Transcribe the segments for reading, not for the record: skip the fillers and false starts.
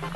Today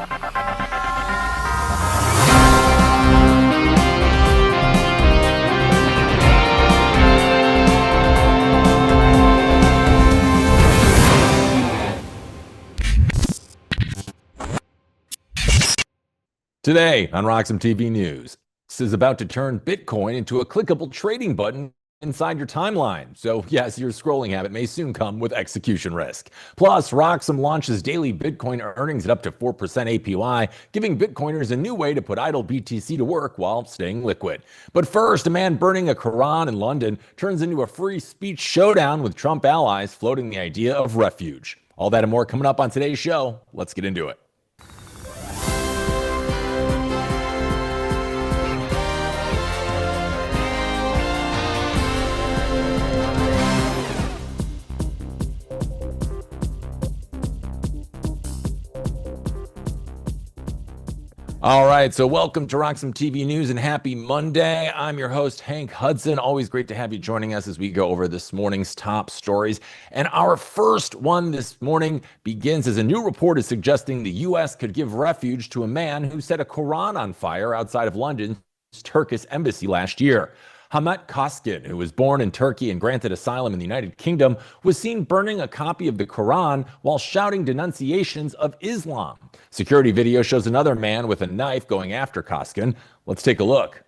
on RoxomTV News, this is about to turn Bitcoin into a clickable trading button inside your timeline. So yes, your scrolling habit may soon come with execution risk. Plus, Roxom launches daily Bitcoin earnings at up to 4% APY, giving Bitcoiners a new way to put idle BTC to work while staying liquid. But first, a man burning a Quran in London turns into a free speech showdown with Trump allies floating the idea of refuge. All that and more coming up on today's show. Let's get into it. All right, so welcome to Roxom TV News and happy Monday. I'm your host, Hank Hudson. Always great to have you joining us as we go over this morning's top stories. And our first one this morning begins as a new report is suggesting the U.S. could give refuge to a man who set a Quran on fire outside of London's Turkish embassy last year. Hamet Koskin, who was born in Turkey and granted asylum in the United Kingdom, was seen burning a copy of the Quran while shouting denunciations of Islam. Security video shows another man with a knife going after Koskin. Let's take a look.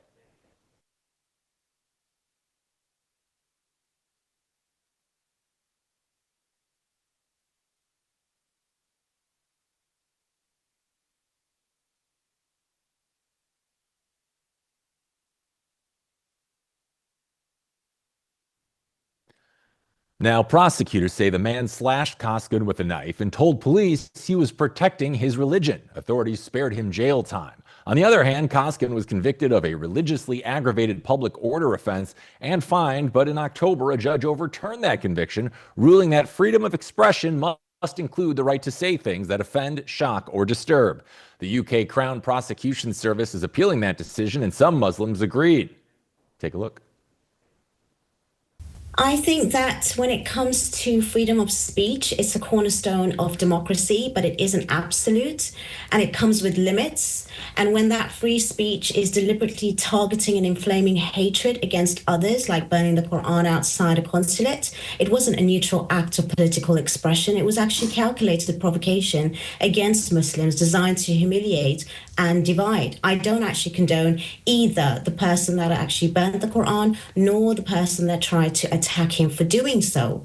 Now, prosecutors say the man slashed Koskin with a knife and told police he was protecting his religion. Authorities spared him jail time. On the other hand, Koskin was convicted of a religiously aggravated public order offense and fined, but in October, a judge overturned that conviction, ruling that freedom of expression must include the right to say things that offend, shock, or disturb. The UK Crown Prosecution Service is appealing that decision, and some Muslims agreed. Take a look. I think that when it comes to freedom of speech, it's a cornerstone of democracy, but it isn't absolute, and it comes with limits. And when that free speech is deliberately targeting and inflaming hatred against others, like burning the Quran outside a consulate, it wasn't a neutral act of political expression. It was actually calculated provocation against Muslims designed to humiliate and divide. I don't actually condone either the person that actually burned the Quran nor the person that tried to attack him for doing so.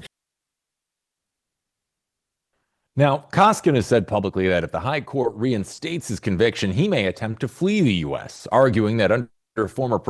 Now, Koskin has said publicly that if the High Court reinstates his conviction, he may attempt to flee the U.S., arguing that under current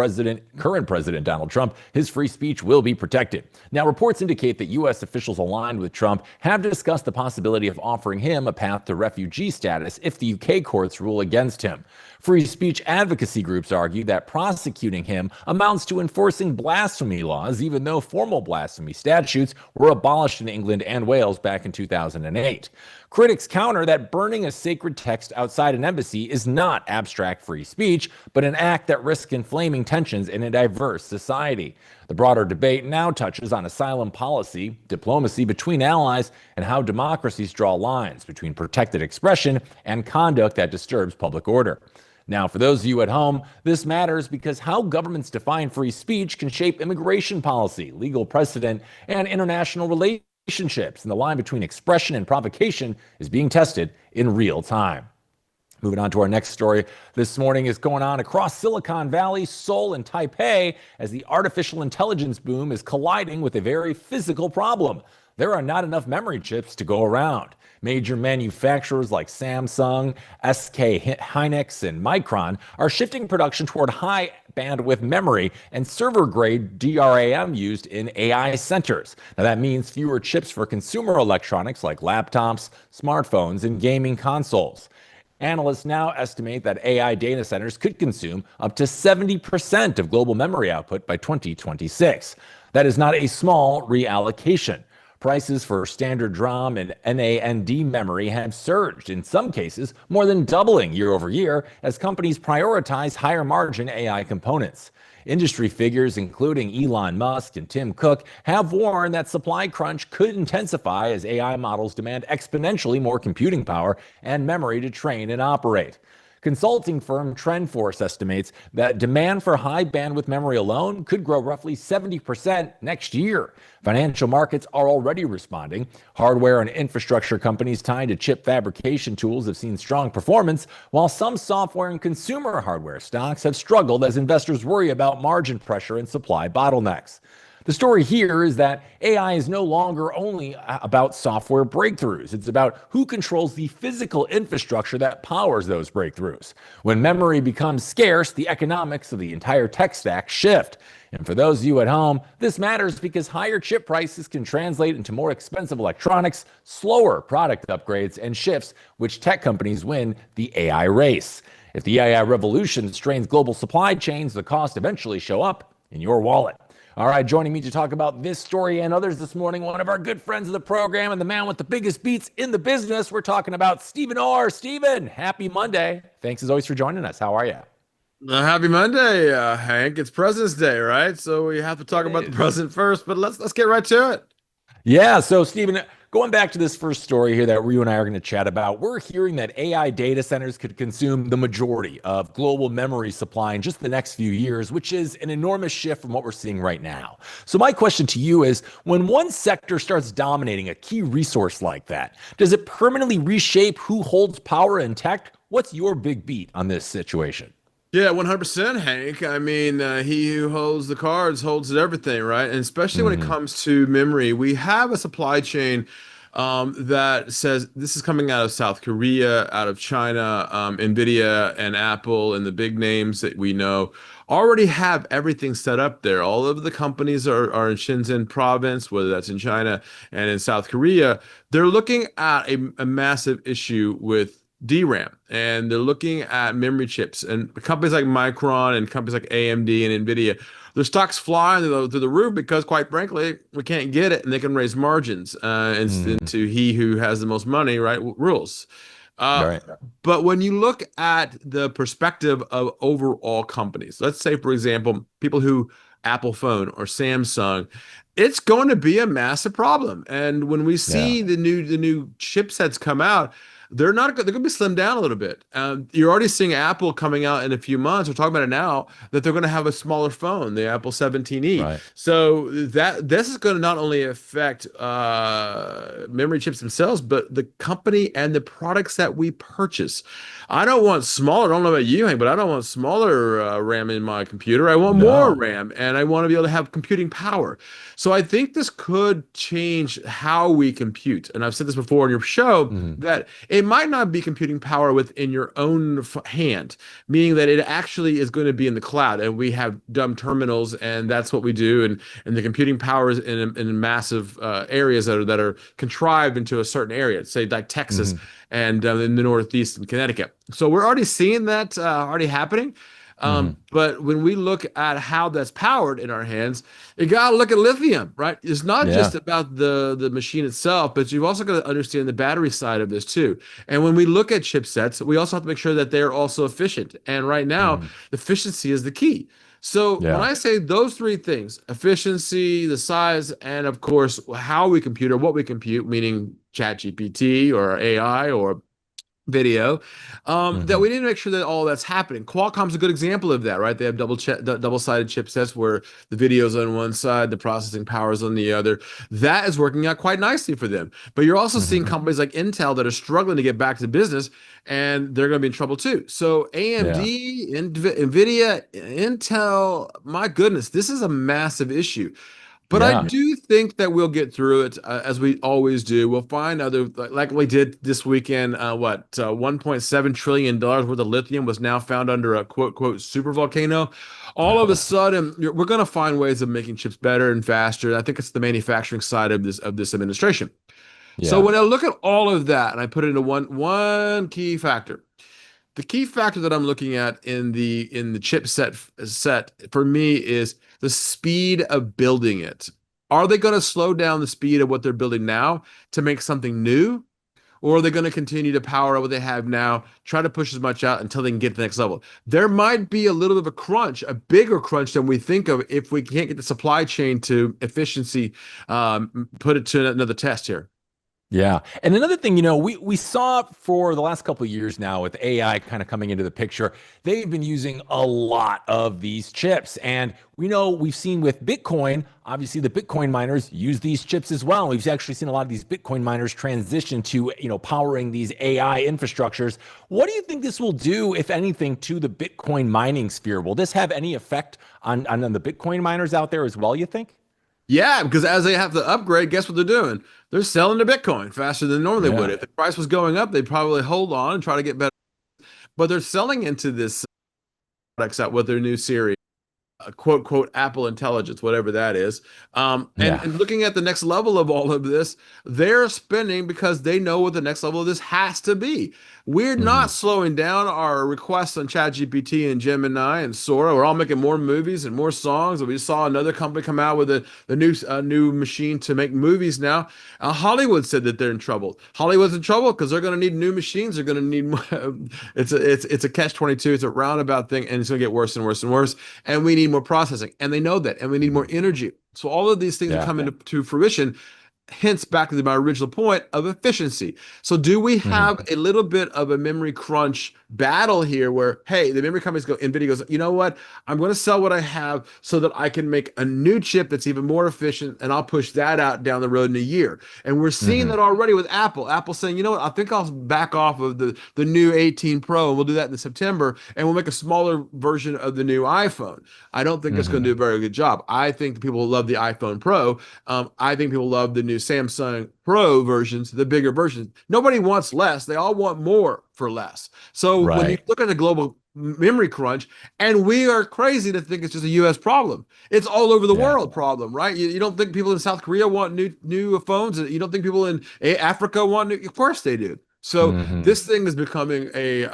President Donald Trump, his free speech will be protected. Now, reports indicate that U.S. officials aligned with Trump have discussed the possibility of offering him a path to refugee status if the UK courts rule against him. Free speech advocacy groups argue that prosecuting him amounts to enforcing blasphemy laws, even though formal blasphemy statutes were abolished in England and Wales back in 2008. Critics counter that burning a sacred text outside an embassy is not abstract free speech, but an act that risks inflaming tensions in a diverse society. The broader debate now touches on asylum policy, diplomacy between allies, and how democracies draw lines between protected expression and conduct that disturbs public order. Now, for those of you at home, this matters because how governments define free speech can shape immigration policy, legal precedent, and international relationships. And the line between expression and provocation is being tested in real time. Moving on to our next story this morning is going on across Silicon Valley, Seoul, and Taipei as the artificial intelligence boom is colliding with a very physical problem. There are not enough memory chips to go around. Major manufacturers like Samsung, SK Hynix, and Micron are shifting production toward high bandwidth memory and server-grade DRAM used in AI centers. Now that means fewer chips for consumer electronics like laptops, smartphones, and gaming consoles. Analysts now estimate that AI data centers could consume up to 70% of global memory output by 2026. That is not a small reallocation. Prices for standard DRAM and NAND memory have surged, in some cases more than doubling year over year as companies prioritize higher margin AI components. Industry figures, including Elon Musk and Tim Cook, have warned that supply crunch could intensify as AI models demand exponentially more computing power and memory to train and operate. Consulting firm TrendForce estimates that demand for high bandwidth memory alone could grow roughly 70% next year. Financial markets are already responding. Hardware and infrastructure companies tied to chip fabrication tools have seen strong performance, while some software and consumer hardware stocks have struggled as investors worry about margin pressure and supply bottlenecks. The story here is that AI is no longer only about software breakthroughs. It's about who controls the physical infrastructure that powers those breakthroughs. When memory becomes scarce, the economics of the entire tech stack shift. And for those of you at home, this matters because higher chip prices can translate into more expensive electronics, slower product upgrades, and shifts which tech companies win the AI race. If the AI revolution strains global supply chains, the costs eventually show up in your wallet. All right, joining me to talk about this story and others this morning, one of our good friends of the program and the man with the biggest beats in the business. We're talking about Stephen Orr. Stephen, happy Monday. Thanks as always for joining us. How are you? Happy Monday, Hank. It's President's Day, right? So we have to talk about the president first, but let's get right to it. Yeah, so Stephen, going back to this first story here that you and I are going to chat about, we're hearing that AI data centers could consume the majority of global memory supply in just the next few years, which is an enormous shift from what we're seeing right now. So my question to you is, when one sector starts dominating a key resource like that, does it permanently reshape who holds power in tech? What's your big beat on this situation? Yeah, 100%, Hank. I mean, he who holds the cards holds everything, right? And especially when it Hmm. comes to memory, we have a supply chain that says this is coming out of South Korea, out of China, NVIDIA and Apple and the big names that we know already have everything set up there. All of the companies are in Shenzhen province, whether that's in China and in South Korea. They're looking at a massive issue with DRAM, and they're looking at memory chips, and companies like Micron and companies like AMD and NVIDIA, their stocks fly through the roof because, quite frankly, we can't get it, and they can raise margins Hmm. into he who has the most money, right, rules. All Uh, right. but when you look at the perspective of overall companies, let's say, for example, people who Apple phone or Samsung, it's going to be a massive problem. And when we Yeah. see the new chipsets come out, they're going to be slimmed down a little bit. You're already seeing Apple coming out in a few months. We're talking about it now that they're going to have a smaller phone, the Apple 17e. Right. So that this is going to not only affect memory chips themselves, but the company and the products that we purchase. I don't want smaller. I don't know about you, Hank, but I don't want smaller RAM in my computer. I want more No. RAM, and I want to be able to have computing power. So I think this could change how we compute. And I've said this before on your show Hmm. that it might not be computing power within your own hand, meaning that it actually is going to be in the cloud, and we have dumb terminals, and that's what we do. And the computing power is in massive areas that are contrived into a certain area, say like Texas Hmm. and in the Northeast and Connecticut. So we're already seeing that already happening. Hmm. But when we look at how that's powered in our hands, you got to look at lithium, right? It's not Yeah. just about the machine itself, but you've also got to understand the battery side of this too. And when we look at chipsets, we also have to make sure that they're also efficient. And right now, Hmm. efficiency is the key. So when Yeah. I say those three things, efficiency, the size, and of course, how we compute or what we compute, meaning ChatGPT or AI or video, that Hmm. we need to make sure that all that's happening. Qualcomm's a good example of that, right? They have double-sided chipsets where the video's on one side, the processing power is on the other. That is working out quite nicely for them. But you're also seeing Hmm. companies like Intel that are struggling to get back to business, and they're going to be in trouble too. So Yeah. AMD, NVIDIA, Intel, my goodness, this is a massive issue. But I Yeah. do think that we'll get through it as we always do. We'll find other, like we did this weekend, $1.7 trillion worth of lithium was now found under a quote, quote, super volcano. All of a Oh. sudden, we're going to find ways of making chips better and faster. I think it's the manufacturing side of this administration. So Yeah. when I look at all of that and I put it into one key factor, the key factor that I'm looking at in the chipset set for me is the speed of building it. Are they going to slow down the speed of what they're building now to make something new? Or are they going to continue to power up what they have now, try to push as much out until they can get to the next level? There might be a little bit of a crunch, a bigger crunch than we think of if we can't get the supply chain to efficiency, put it to another test here. Yeah. And another thing, we saw for the last couple of years now with AI kind of coming into the picture, they've been using a lot of these chips. And we know we've seen with Bitcoin, obviously the Bitcoin miners use these chips as well. We've actually seen a lot of these Bitcoin miners transition to, powering these AI infrastructures. What do you think this will do, if anything, to the Bitcoin mining sphere? Will this have any effect on the Bitcoin miners out there as well, you think? Yeah, because as they have to upgrade, guess what they're doing? They're selling the Bitcoin faster than normally would. Yeah. If the price was going up, they'd probably hold on and try to get better. But they're selling into this products out with their new series, quote, quote, Apple Intelligence, whatever that is. Yeah. And looking at the next level of all of this, they're spending because they know what the next level of this has to be. We're not Hmm. slowing down our requests on ChatGPT and Gemini and Sora. We're all making more movies and more songs. And we saw another company come out with the new machine to make movies now. Hollywood said that they're in trouble. Hollywood's in trouble because they're going to need new machines. They're going to need more. It's a catch-22. It's a roundabout thing, and it's going to get worse and worse and worse. And we need more processing, and they know that, and we need more energy. So all of these things are Yeah. coming to fruition. Hence, back to my original point of efficiency. So, do we Hmm. have a little bit of a memory crunch battle here where, hey, the memory companies go, NVIDIA goes, you know what? I'm going to sell what I have so that I can make a new chip that's even more efficient, and I'll push that out down the road in a year. And we're seeing Hmm. that already with Apple. Apple saying, you know what? I think I'll back off of the new 18 Pro, and we'll do that in September, and we'll make a smaller version of the new iPhone. I don't think it's going to do Hmm. a very good job. I think people love the iPhone Pro. I think people love the new Samsung Pro versions, the bigger versions. Nobody wants less. They all want more for less. So when you Right. look at the global memory crunch, and we are crazy to think it's just a US problem. It's all over the Yeah. world problem, right? You don't think people in South Korea want new phones? You don't think people in Africa want new? Of course they do. So Hmm. this thing is becoming a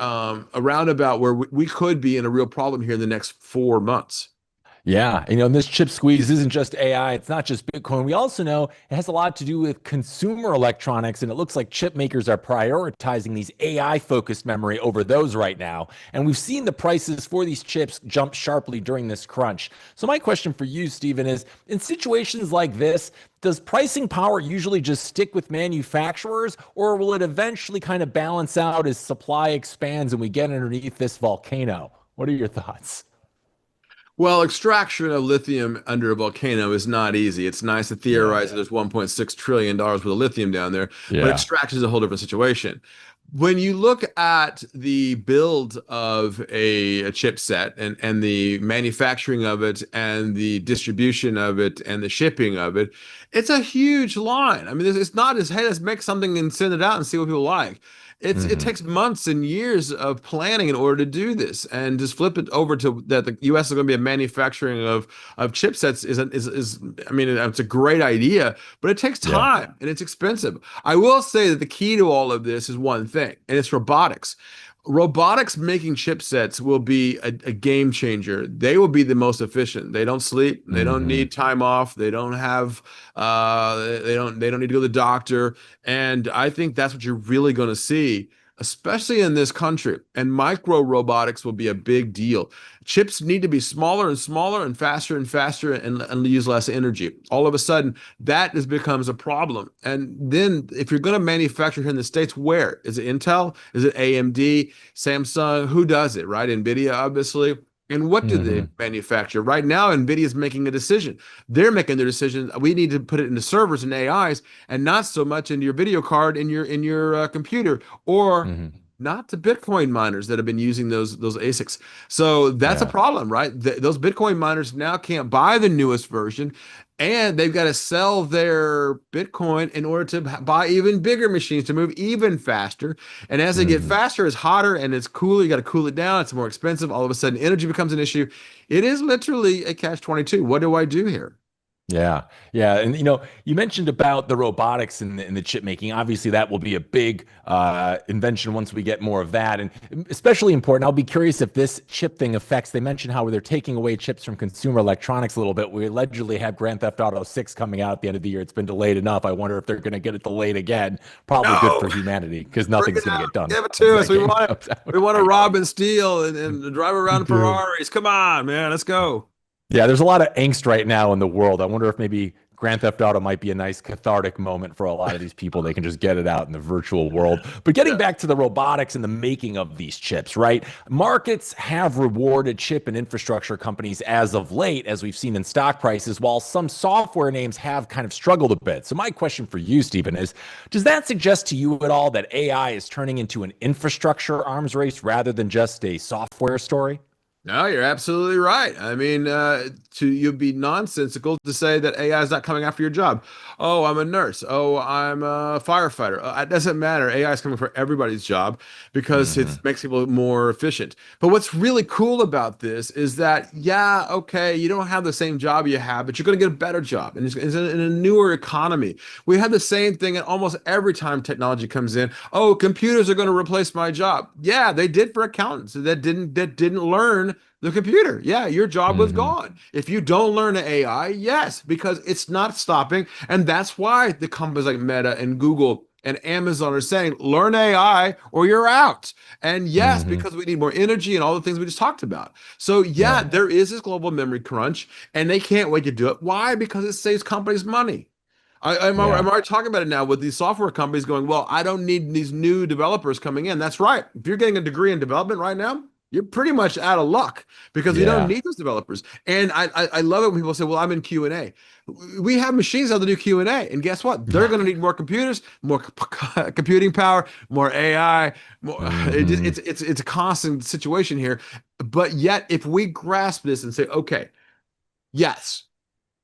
roundabout where we could be in a real problem here in the next 4 months. Yeah, and this chip squeeze isn't just AI. It's not just Bitcoin. We also know it has a lot to do with consumer electronics, and it looks like chip makers are prioritizing these AI-focused memory over those right now. And we've seen the prices for these chips jump sharply during this crunch. So my question for you, Stephen, is in situations like this, does pricing power usually just stick with manufacturers, or will it eventually kind of balance out as supply expands and we get underneath this volcano? What are your thoughts? Well, extraction of lithium under a volcano is not easy. It's nice to Yeah. theorize that there's $1.6 trillion worth of lithium down there, but Yeah. extraction is a whole different situation. When you look at the build of a chipset and the manufacturing of it and the distribution of it and the shipping of it, it's a huge line. I mean, it's not as, hey, let's make something and send it out and see what people like. It Hmm. takes months and years of planning in order to do this, and just flip it over to that the U.S. is going to be a manufacturing of chipsets is I mean, it's a great idea, but it takes Yeah. time and it's expensive. I will say that the key to all of this is one thing, and it's robotics. Robotics making chipsets will be a game changer. They will be the most efficient. They don't sleep. They don't Hmm. need time off. They don't have. They don't need to go to the doctor. And I think that's what you're really going to see, especially in this country. And micro robotics will be a big deal. Chips need to be smaller and smaller and faster and use less energy. All of a sudden, becomes a problem. And then if you're going to manufacture here in the States, where? Is it Intel? Is it AMD? Samsung? Who does it, right? NVIDIA, obviously. And what do they Hmm. manufacture? Right now, NVIDIA is making a decision. They're making their decision. We need to put it into servers and AIs, and not so much into your video card in your computer, or Hmm. not to Bitcoin miners that have been using those ASICs. So that's a Yeah. problem, right? Those Bitcoin miners now can't buy the newest version, and they've got to sell their Bitcoin in order to buy even bigger machines to move even faster. And as they get Hmm. faster, it's hotter and it's cooler. You got to cool it down. It's more expensive. All of a sudden, energy becomes an issue. It is literally a catch 22. What do I do here? Yeah, yeah, and you mentioned about the robotics and the chip making. Obviously, that will be a big invention once we get more of that, and especially important. I'll be curious if this chip thing affects. They mentioned how they're taking away chips from consumer electronics a little bit. We allegedly have Grand Theft Auto 6 coming out at the end of the year. It's been delayed enough. I wonder if they're going to get it delayed again. Probably good No, for humanity because bring nothing's it going to out. get done Give it once to us. that game comes We out. want to rob and steal and drive We around in do. Ferraris. Come on, man. Let's go. Yeah, there's a lot of angst right now in the world. I wonder if maybe Grand Theft Auto might be a nice cathartic moment for a lot of these people. They can just get it out in the virtual world. But getting Yeah. back to the robotics and the making of these chips, right? Markets have rewarded chip and infrastructure companies as of late, as we've seen in stock prices, while some software names have kind of struggled a bit. So my question for you, Stephen, is does that suggest to you at all that AI is turning into an infrastructure arms race rather than just a software story? No, you're absolutely right. I mean, you'd be nonsensical to say that AI is not coming after your job. Oh, I'm a nurse. Oh, I'm a firefighter. It doesn't matter. AI is coming for everybody's job because it Hmm. makes people more efficient. But what's really cool about this is that, yeah, okay, you don't have the same job you have, but you're going to get a better job, and it's in a newer economy. We have the same thing, and almost every time technology comes in, oh, computers are going to replace my job. Yeah, they did for accountants that didn't learn the computer. Yeah, your job was Hmm. gone. If you don't learn AI, yes, because it's not stopping. And that's why the companies like Meta and Google and Amazon are saying, learn AI or you're out. And yes, Hmm. because we need more energy and all the things we just talked about. So, yeah, Yeah. there is this global memory crunch, and they can't wait to do it. Why? Because it saves companies money. I'm Yeah. already talking about it now with these software companies going, well, I don't need these new developers coming in. That's right. If you're getting a degree in development right now, you're pretty much out of luck because we don't Yeah. need those developers. And I love it when people say, well, I'm in Q&A. We have machines that do Q&A. And guess what? They're Yeah. going to need more computers, more computing power, more AI. More, Hmm. it's a constant situation here. But yet, if we grasp this and say, okay, yes,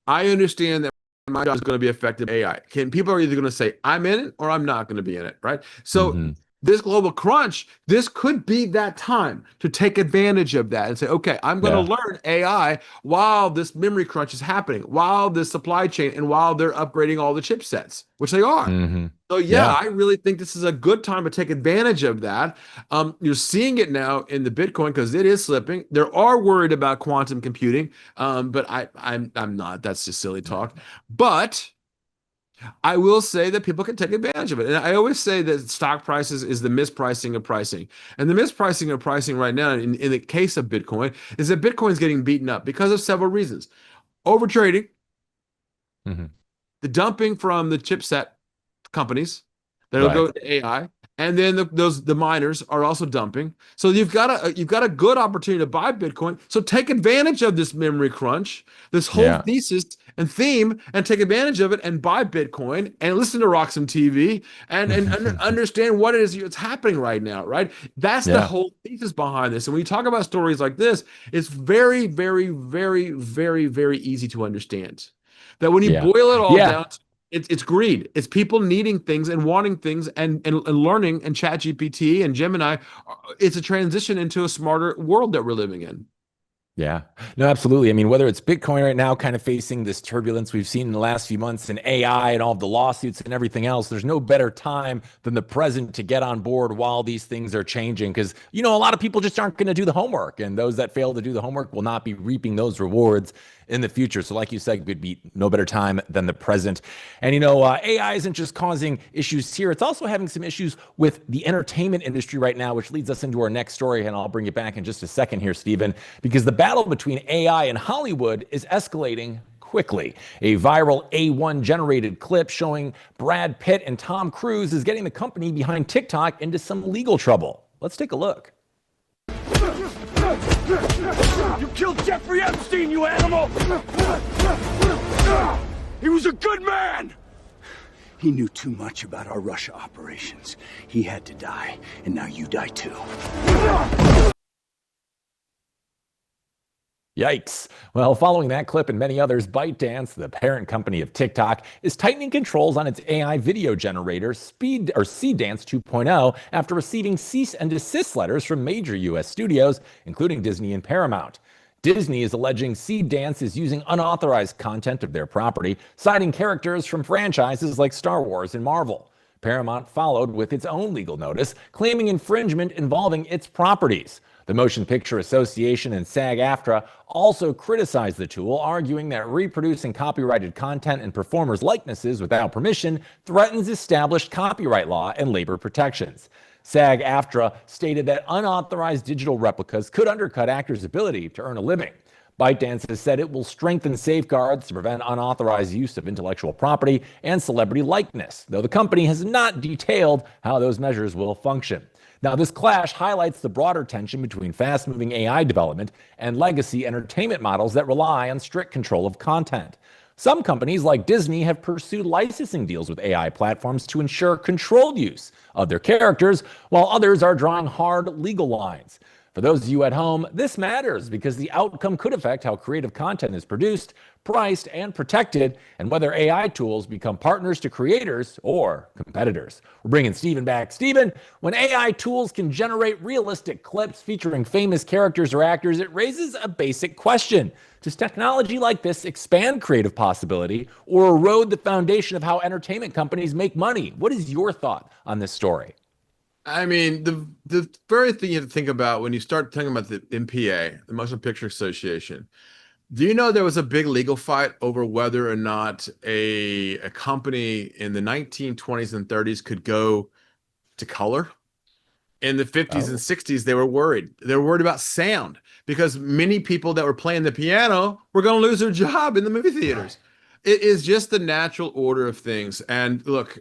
I understand that my job is going to be affected by AI. People are either going to say I'm in it or I'm not going to be in it, right? So Hmm. this global crunch, this could be that time to take advantage of that and say, okay, I'm going to Yeah. learn AI while this memory crunch is happening, while this supply chain, and while they're upgrading all the chipsets, which they are. Hmm. So yeah, Yeah. I really think this is a good time to take advantage of that. You're seeing it now in the Bitcoin because it is slipping. There are worried about quantum computing, but I'm not. That's just silly talk. But I will say that people can take advantage of it. And I always say that stock prices is the mispricing of pricing. And the mispricing of pricing right now, in the case of Bitcoin, is that Bitcoin is getting beaten up because of several reasons. Overtrading, Hmm. the dumping from the chipset companies that'll Right. go to AI, and then the miners are also dumping. So you've got a good opportunity to buy Bitcoin. So take advantage of this memory crunch, this whole Yeah. thesis and theme, and take advantage of it and buy Bitcoin and listen to Roxom TV and understand what it is that's happening right now. Right, that's the Yeah. whole thesis behind this. And when you talk about stories like this, it's very, very, very, very, very easy to understand. That when you Yeah. boil it all Yeah. down, it's greed. It's people needing things and wanting things and learning, and ChatGPT and Gemini. It's a transition into a smarter world that we're living in. Yeah, no, absolutely. I mean, whether it's Bitcoin right now kind of facing this turbulence we've seen in the last few months and AI and all of the lawsuits and everything else, there's no better time than the present to get on board while these things are changing. Because, a lot of people just aren't going to do the homework. And those that fail to do the homework will not be reaping those rewards in the future. So, like you said, could be no better time than the present. And, AI isn't just causing issues here, it's also having some issues with the entertainment industry right now, which leads us into our next story. And I'll bring you back in just a second here, Stephen, because the battle between AI and Hollywood is escalating quickly. A viral A1 generated clip showing Brad Pitt and Tom Cruise is getting the company behind TikTok into some legal trouble. Let's take a look. You killed Jeffrey Epstein, you animal! He was a good man! He knew too much about our Russia operations. He had to die, and now you die too. Yikes. Well, following that clip and many others, ByteDance, the parent company of TikTok, is tightening controls on its AI video generator, Cdance 2.0, after receiving cease and desist letters from major US studios, including Disney and Paramount. Disney is alleging Dance is using unauthorized content of their property, citing characters from franchises like Star Wars and Marvel. Paramount followed with its own legal notice, claiming infringement involving its properties. The Motion Picture Association and SAG-AFTRA also criticized the tool, arguing that reproducing copyrighted content and performers' likenesses without permission threatens established copyright law and labor protections. SAG-AFTRA stated that unauthorized digital replicas could undercut actors' ability to earn a living. ByteDance has said it will strengthen safeguards to prevent unauthorized use of intellectual property and celebrity likeness, though the company has not detailed how those measures will function. Now, this clash highlights the broader tension between fast-moving AI development and legacy entertainment models that rely on strict control of content. Some companies like Disney have pursued licensing deals with AI platforms to ensure controlled use of their characters, while others are drawing hard legal lines. For those of you at home, this matters because the outcome could affect how creative content is produced, priced, and protected, and whether AI tools become partners to creators or competitors. We're bringing Steven back. Steven, when AI tools can generate realistic clips featuring famous characters or actors, it raises a basic question. Does technology like this expand creative possibility or erode the foundation of how entertainment companies make money? What is your thought on this story? I mean, the very thing you have to think about when you start talking about the MPA, the Motion Picture Association, do you know there was a big legal fight over whether or not a company in the 1920s and 30s could go to color? In the 50s and 60s, they were worried. They were worried about sound because many people that were playing the piano were going to lose their job in the movie theaters. It is just the natural order of things. And look,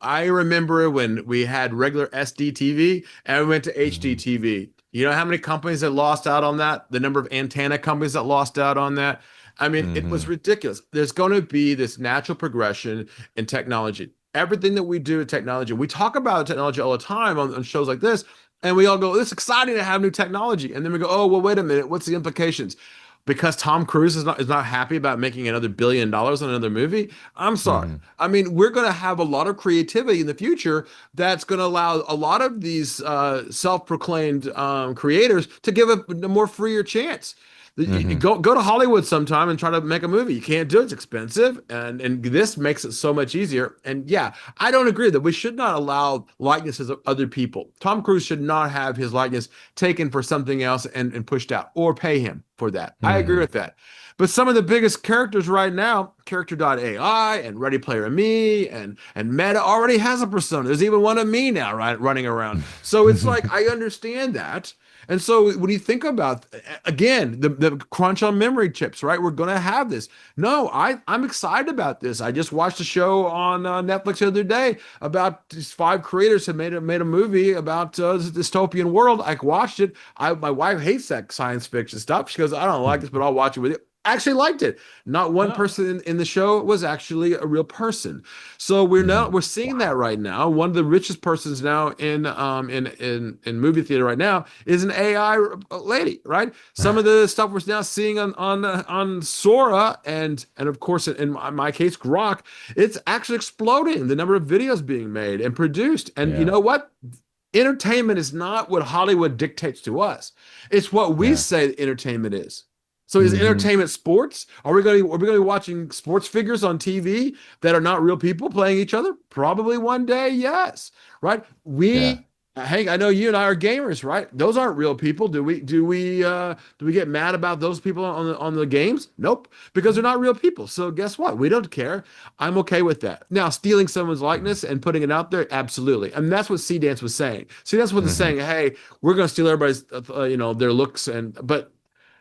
I remember when we had regular SD TV and we went to HD TV. You know how many companies that lost out on that? The number of antenna companies that lost out on that? I mean, it was ridiculous. There's going to be this natural progression in technology. Everything that we do in technology, we talk about technology all the time on shows like this, and we all go, it's exciting to have new technology. And then we go, oh, well, wait a minute. What's the implications? Because Tom Cruise is not happy about making another $1 billion on another movie. I'm sorry. I mean, we're going to have a lot of creativity in the future that's going to allow a lot of these self-proclaimed creators to give a more freer chance. Go to Hollywood sometime and try to make a movie. You can't do it. It's expensive. And this makes it so much easier. And yeah, I don't agree that we should not allow likenesses of other people. Tom Cruise should not have his likeness taken for something else and pushed out or pay him for that. I agree with that. But some of the biggest characters right now, Character.ai and Ready Player Me and Meta already has a persona. There's even one of me now, right, running around. So it's like, I understand that. And so when you think about, again, the crunch on memory chips, right? We're going to have this. No, I'm excited about this. I just watched a show on Netflix the other day about these 5 creators who made a movie about this dystopian world. I watched it. My wife hates that science fiction stuff. She goes, I don't like this, but I'll watch it with you. Actually liked it. Not one person in the show was actually a real person. So we're seeing that right now. One of the richest persons now in movie theater right now is an AI lady, right? Some of the stuff we're now seeing on Sora and of course in my case Grok, it's actually exploding the number of videos being made and produced. And you know what? Entertainment is not what Hollywood dictates to us. It's what we say entertainment is. So is entertainment sports? Are we going to be watching sports figures on TV that are not real people playing each other? Probably one day, yes. Right? Hank, I know you and I are gamers, right? Those aren't real people. Do we get mad about those people on the games? Nope, because they're not real people. So guess what? We don't care. I'm okay with that. Now, stealing someone's likeness and putting it out there, absolutely. And that's what Dance was saying. See, that's what they're saying. Hey, we're going to steal everybody's their looks but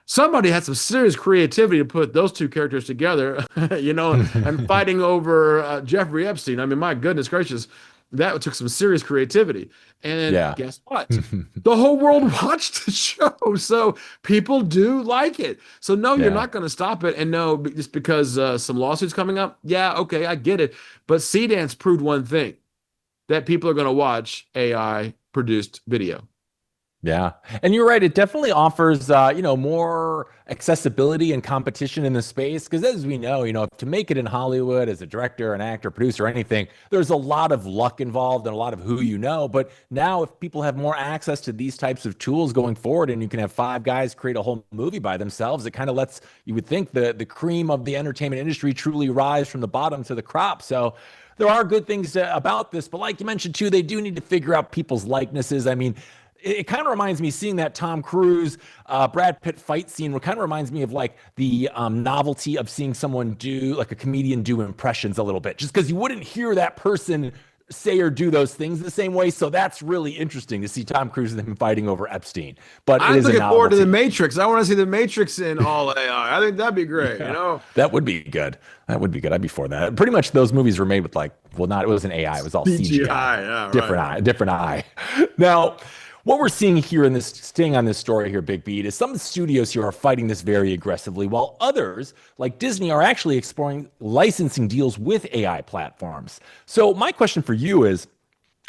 somebody had some serious creativity to put those two characters together, and fighting over Jeffrey Epstein. I mean, my goodness gracious, that took some serious creativity. And guess what? The whole world watched the show. So people do like it. So no, you're not going to stop it. And no, just because some lawsuits coming up. Yeah, okay, I get it. But Dance proved one thing, that people are going to watch AI produced video. Yeah. And you're right. It definitely offers, more accessibility and competition in the space. Because as we know, to make it in Hollywood as a director, an actor, producer, anything, there's a lot of luck involved and a lot of who you know. But now if people have more access to these types of tools going forward, and you can have five guys create a whole movie by themselves, it kind of lets, you would think, the cream of the entertainment industry truly rise from the bottom to the crop. So there are good things about this. But like you mentioned, too, they do need to figure out people's likenesses. I mean, it kind of reminds me, seeing that Tom Cruise, Brad Pitt fight scene, what kind of reminds me of like the novelty of seeing someone do, like a comedian do impressions a little bit, just because you wouldn't hear that person say or do those things the same way. So that's really interesting to see Tom Cruise and him fighting over Epstein. But I'm looking forward to The Matrix. I want to see The Matrix in all AI. I think that'd be great. Yeah, that would be good. That would be good. I'd be for that. Pretty much those movies were made with it wasn't AI. It was all CGI. Yeah, different eye. Now, what we're seeing here staying on this story here, Big Beat, is some studios here are fighting this very aggressively, while others, like Disney, are actually exploring licensing deals with AI platforms. So my question for you is,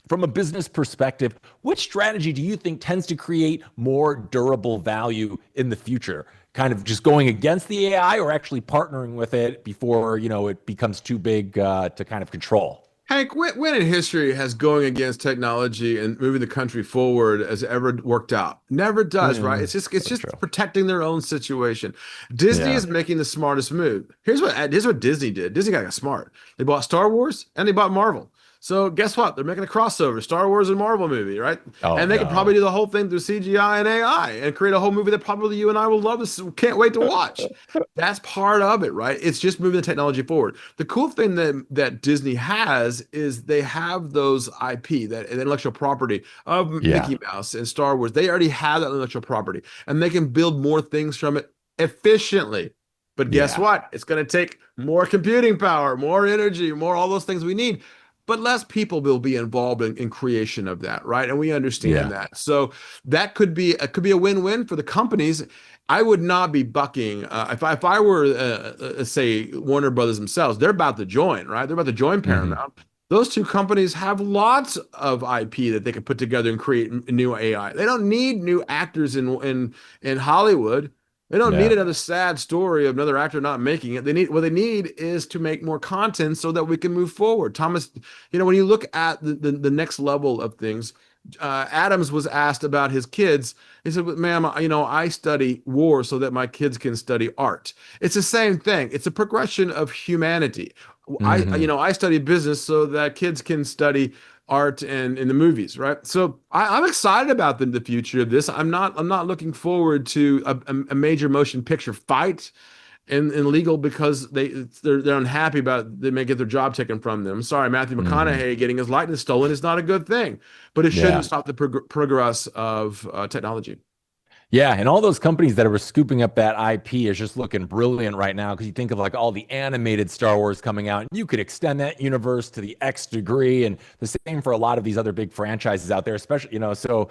from a business perspective, which strategy do you think tends to create more durable value in the future? Kind of just going against the AI, or actually partnering with it before, it becomes too big to kind of control? Hank, when in history has going against technology and moving the country forward has ever worked out? Never does, right? It's just true. protecting their own situation. Disney is making the smartest move. Here's what Disney did. Disney got smart. They bought Star Wars and they bought Marvel. So guess what? They're making a crossover, Star Wars and Marvel movie, right? And they could probably do the whole thing through CGI and AI and create a whole movie that probably you and I will love. Can't wait to watch. That's part of it, right? It's just moving the technology forward. The cool thing that Disney has is they have those IP, that intellectual property of Mickey Mouse and Star Wars. They already have that intellectual property, and they can build more things from it efficiently. But guess what? It's going to take more computing power, more energy, more all those things we need. But less people will be involved in creation of that, right? And we understand that. So that could be a win-win for the companies. I would not be bucking if I were say Warner Brothers themselves. They're about to join, right? They're about to join Paramount. Those two companies have lots of IP that they can put together and create new AI. They don't need new actors in Hollywood. They don't need another sad story of another actor not making it. What they need is to make more content so that we can move forward. Thomas, when you look at the next level of things, Adams was asked about his kids. He said, "Ma'am, I study war so that my kids can study art." It's the same thing. It's a progression of humanity. I study business so that kids can study art and in the movies, right? So I'm excited about the future of this. I'm not looking forward to a major motion picture fight in legal because they're unhappy about they may get their job taken from them. Sorry, Matthew McConaughey getting his likeness stolen is not a good thing, but it shouldn't stop the progress of technology. Yeah, and all those companies that are scooping up that IP is just looking brilliant right now, because you think of all the animated Star Wars coming out, and you could extend that universe to the X degree, and the same for a lot of these other big franchises out there, especially, so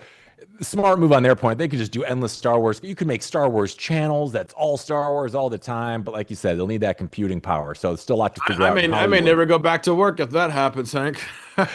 smart move on their point. They could just do endless Star Wars. You can make Star Wars channels that's all Star Wars all the time, but like you said, they'll need that computing power. So it's still a lot to figure out. I may never go back to work if that happens, Hank.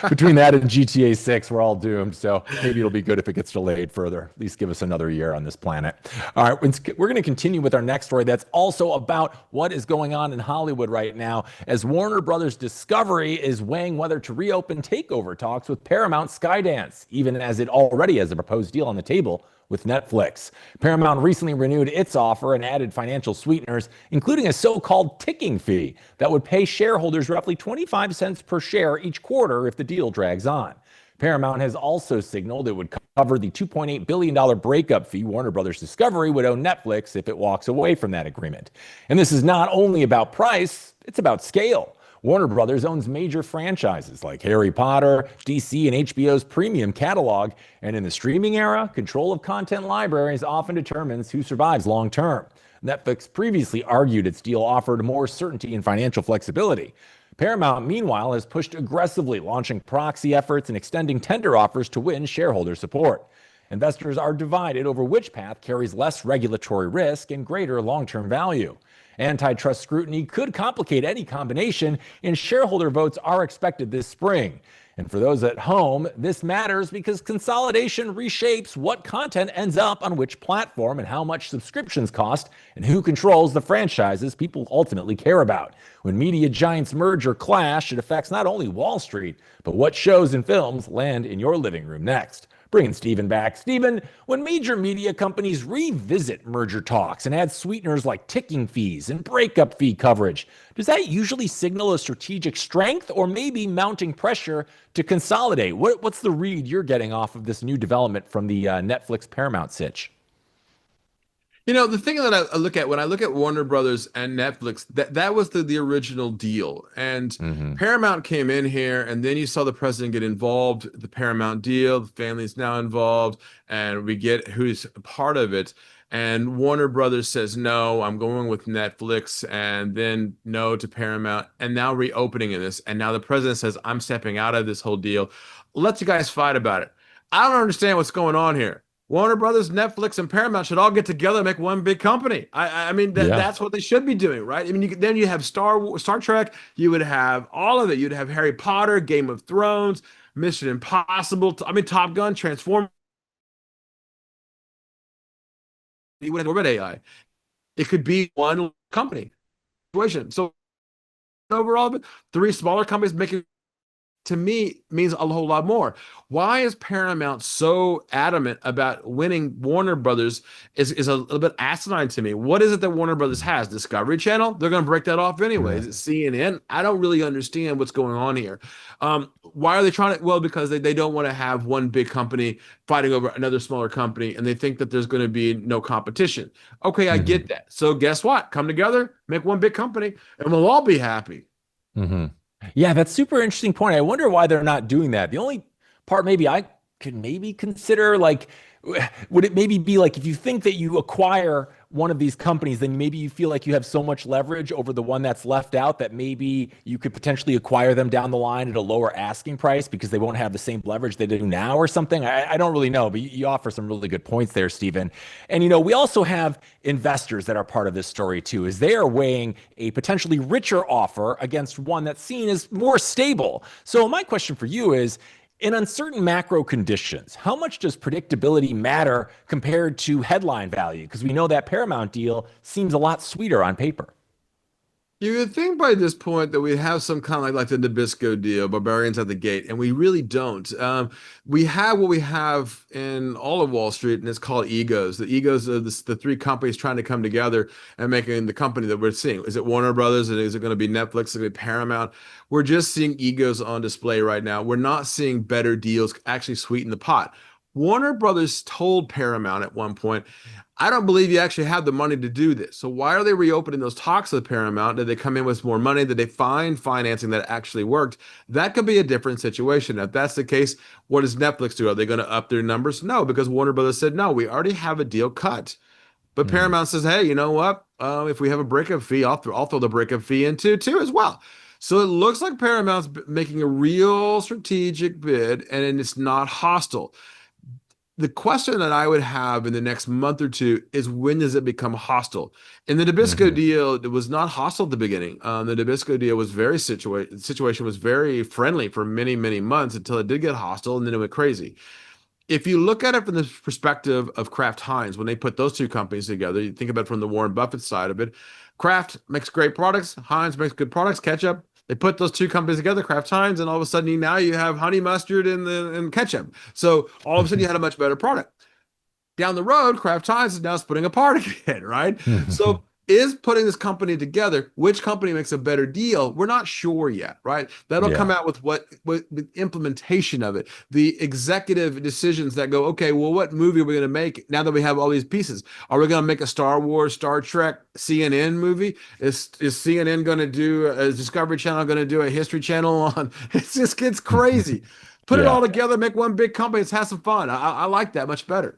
Between that and GTA 6, we're all doomed. So maybe it'll be good if it gets delayed further. At least give us another year on this planet. All right, we're going to continue with our next story that's also about what is going on in Hollywood right now, as Warner Brothers Discovery is weighing whether to reopen takeover talks with Paramount Skydance, even as it already has a proposed deal on the table with Netflix. Paramount recently renewed its offer and added financial sweeteners, including a so-called ticking fee that would pay shareholders roughly 25 cents per share each quarter if the deal drags on. Paramount has also signaled it would cover the $2.8 billion breakup fee Warner Brothers Discovery would owe Netflix if it walks away from that agreement. And this is not only about price, it's about scale. Warner Brothers owns major franchises like Harry Potter, DC, and HBO's premium catalog. And in the streaming era, control of content libraries often determines who survives long term. Netflix previously argued its deal offered more certainty and financial flexibility. Paramount, meanwhile, has pushed aggressively, launching proxy efforts and extending tender offers to win shareholder support. Investors are divided over which path carries less regulatory risk and greater long-term value. Antitrust scrutiny could complicate any combination, and shareholder votes are expected this spring. And for those at home, this matters because consolidation reshapes what content ends up on which platform and how much subscriptions cost and who controls the franchises people ultimately care about. When media giants merge or clash, it affects not only Wall Street, but what shows and films land in your living room next. Bringing Stephen back. Stephen, when major media companies revisit merger talks and add sweeteners like ticking fees and breakup fee coverage, does that usually signal a strategic strength or maybe mounting pressure to consolidate? What's the read you're getting off of this new development from the Netflix Paramount sitch? The thing that I look at when I look at Warner Brothers and Netflix, that was the original deal. And Paramount came in here, and then you saw the president get involved, the Paramount deal, the family's now involved, and we get who's part of it. And Warner Brothers says, no, I'm going with Netflix, and then no to Paramount, and now reopening in this. And now the president says, I'm stepping out of this whole deal. Let you guys fight about it. I don't understand what's going on here. Warner Brothers, Netflix, and Paramount should all get together and make one big company. I mean, that's what they should be doing, right? I mean, then you have Star Trek, you would have all of it. You'd have Harry Potter, Game of Thrones, Mission Impossible, Top Gun, Transformers. You would have orbit AI. It could be one company situation. So overall, three smaller companies making, to me, means a whole lot more. Why is Paramount so adamant about winning Warner Brothers is a little bit asinine to me. What is it that Warner Brothers has? Discovery Channel? They're going to break that off anyway. Is it CNN? I don't really understand what's going on here. Why are they trying to? Well, because they don't want to have one big company fighting over another smaller company, and they think that there's going to be no competition. Okay, I get that. So guess what? Come together, make one big company, and we'll all be happy. Yeah, that's super interesting point. I wonder why they're not doing that. The only part maybe I could maybe consider, like, would it maybe be like if you think that you acquire one of these companies, then maybe you feel like you have so much leverage over the one that's left out that maybe you could potentially acquire them down the line at a lower asking price because they won't have the same leverage they do now or something. I don't really know, but you offer some really good points there, Stephen. And, we also have investors that are part of this story too, as they are weighing a potentially richer offer against one that's seen as more stable. So my question for you is, in uncertain macro conditions, how much does predictability matter compared to headline value? Because we know that Paramount deal seems a lot sweeter on paper. You would think by this point that we have some kind of like the Nabisco deal, barbarians at the gate, and we really don't. We have what we have in all of Wall Street, and it's called egos. The egos of the three companies trying to come together and making the company that we're seeing. Is it Warner Brothers? Is it going to be Netflix? Is it going to be Paramount? We're just seeing egos on display right now. We're not seeing better deals actually sweeten the pot. Warner Brothers told Paramount at one point, I don't believe you actually have the money to do this. So why are they reopening those talks with Paramount? Did they come in with more money? Did they find financing that actually worked? That could be a different situation. If that's the case, what does Netflix do? Are they going to up their numbers? No, because Warner Brothers said, no, we already have a deal cut. But Paramount says, hey, you know what? If we have a breakup fee, I'll throw the breakup fee into too as well. So it looks like Paramount's making a real strategic bid, and it's not hostile. The question that I would have in the next month or two is, when does it become hostile? In the Nabisco deal, it was not hostile at the beginning. The Nabisco deal was very the situation was very friendly for many, many months until it did get hostile, and then it went crazy. If you look at it from the perspective of Kraft Heinz, when they put those two companies together, you think about it from the Warren Buffett side of it. Kraft makes great products. Heinz makes good products, ketchup. They put those two companies together, Kraft Heinz, and all of a sudden now you have honey mustard and ketchup. So all of a sudden you had a much better product. Down the road, Kraft Heinz is now splitting apart again, right? So is putting this company together, which company makes a better deal? We're not sure yet, right? That'll come out with what the implementation of it, the executive decisions that go, okay, well, what movie are we going to make now that we have all these pieces? Are we going to make a Star Wars, Star Trek, CNN movie? Is CNN going to do, is Discovery Channel going to do a History Channel on? It just gets crazy. Put it all together, make one big company. Let's have some fun. I like that much better.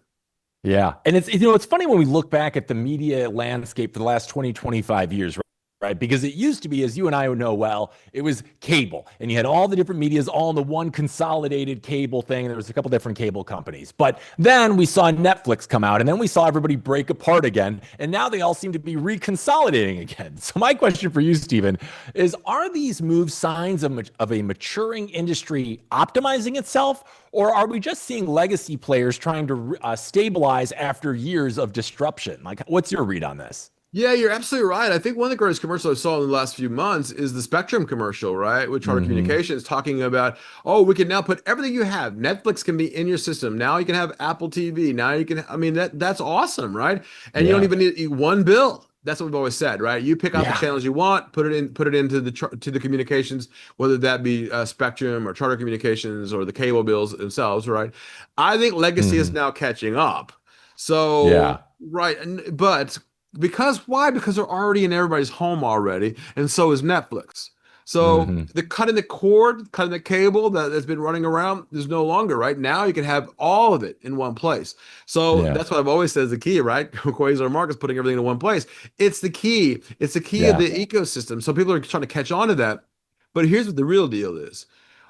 Yeah. And it's funny when we look back at the media landscape for the last 20, 25 years, right? Because it used to be, as you and I know well, it was cable, and you had all the different medias all in the one consolidated cable thing. There was a couple different cable companies. But then we saw Netflix come out, and then we saw everybody break apart again, and now they all seem to be reconsolidating again. So my question for you, Stephen, is are these moves signs of a maturing industry optimizing itself, or are we just seeing legacy players trying to stabilize after years of disruption? Like, what's your read on this? Yeah, you're absolutely right. I think one of the greatest commercials I saw in the last few months is the Spectrum commercial, right? With Charter Communications talking about, oh, we can now put everything you have. Netflix can be in your system. Now you can have Apple TV. Now you can, I mean, that's awesome, right? And you don't even need one bill. That's what we've always said, right? You pick out the channels you want, put it into the communications, whether that be Spectrum or Charter Communications or the cable bills themselves, right? I think legacy is now catching up. So, right, but why? Because they're already in everybody's home already, and so is Netflix. So the cutting the cord, cutting the cable that's been running around is no longer, right? Now you can have all of it in one place. So that's what I've always said is the key, right? Quasar Mark is putting everything in one place. It's the key. It's the key of the ecosystem. So people are trying to catch on to that. But here's what the real deal is.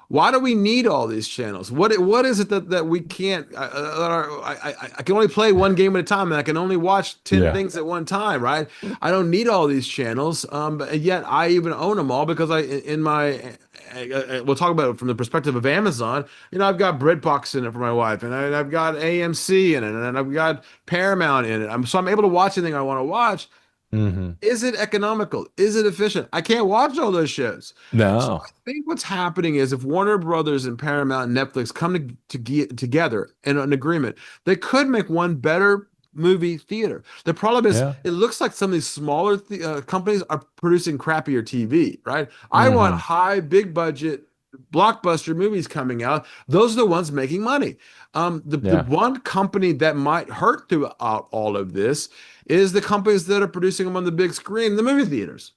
Why do we need all these channels? What is it that we can't? I can only play one game at a time, and I can only watch 10 things at one time, right? I don't need all these channels, but yet I even own them all because we'll talk about it from the perspective of Amazon. You know, I've got BritBox in it for my wife, and I've got AMC in it, and I've got Paramount in it. So I'm able to watch anything I want to watch. Is it economical? Is it efficient? I can't watch all those shows. No. So I think what's happening is if Warner Brothers and Paramount and Netflix come together in an agreement, they could make one better movie theater. The problem is it looks like some of these smaller companies are producing crappier TV, right? I want high, big budget, blockbuster movies coming out. Those are the ones making money. The one company that might hurt throughout all of this is the companies that are producing them on the big screen, the movie theaters.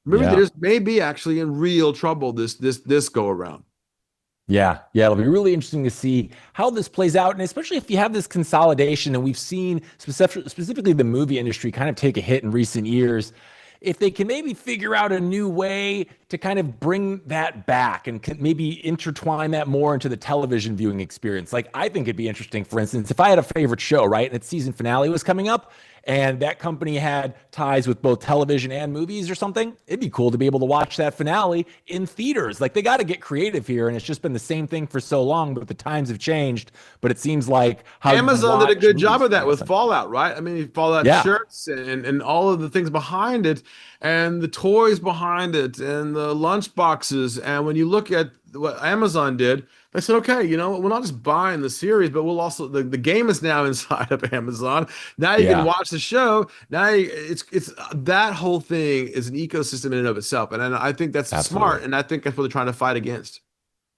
Movie theaters may be actually in real trouble this go around. Yeah, it'll be really interesting to see how this plays out, and especially if you have this consolidation, and we've seen specifically the movie industry kind of take a hit in recent years. If they can maybe figure out a new way to kind of bring that back and maybe intertwine that more into the television viewing experience. Like, I think it'd be interesting, for instance, if I had a favorite show, right, and its season finale was coming up, and that company had ties with both television and movies or something, it'd be cool to be able to watch that finale in theaters. Like, they got to get creative here, and it's just been the same thing for so long, but the times have changed. But it seems like how Amazon did a good job of that with Fallout, right? I mean, Fallout shirts and all of the things behind it, and the toys behind it, and the lunch boxes. And when you look at what Amazon did, they said, okay, you know, we're not just buying the series, but we'll also, the game is now inside of Amazon. Now you can watch the show. Now it's that whole thing is an ecosystem in and of itself. And I think that's smart. And I think that's what they're trying to fight against.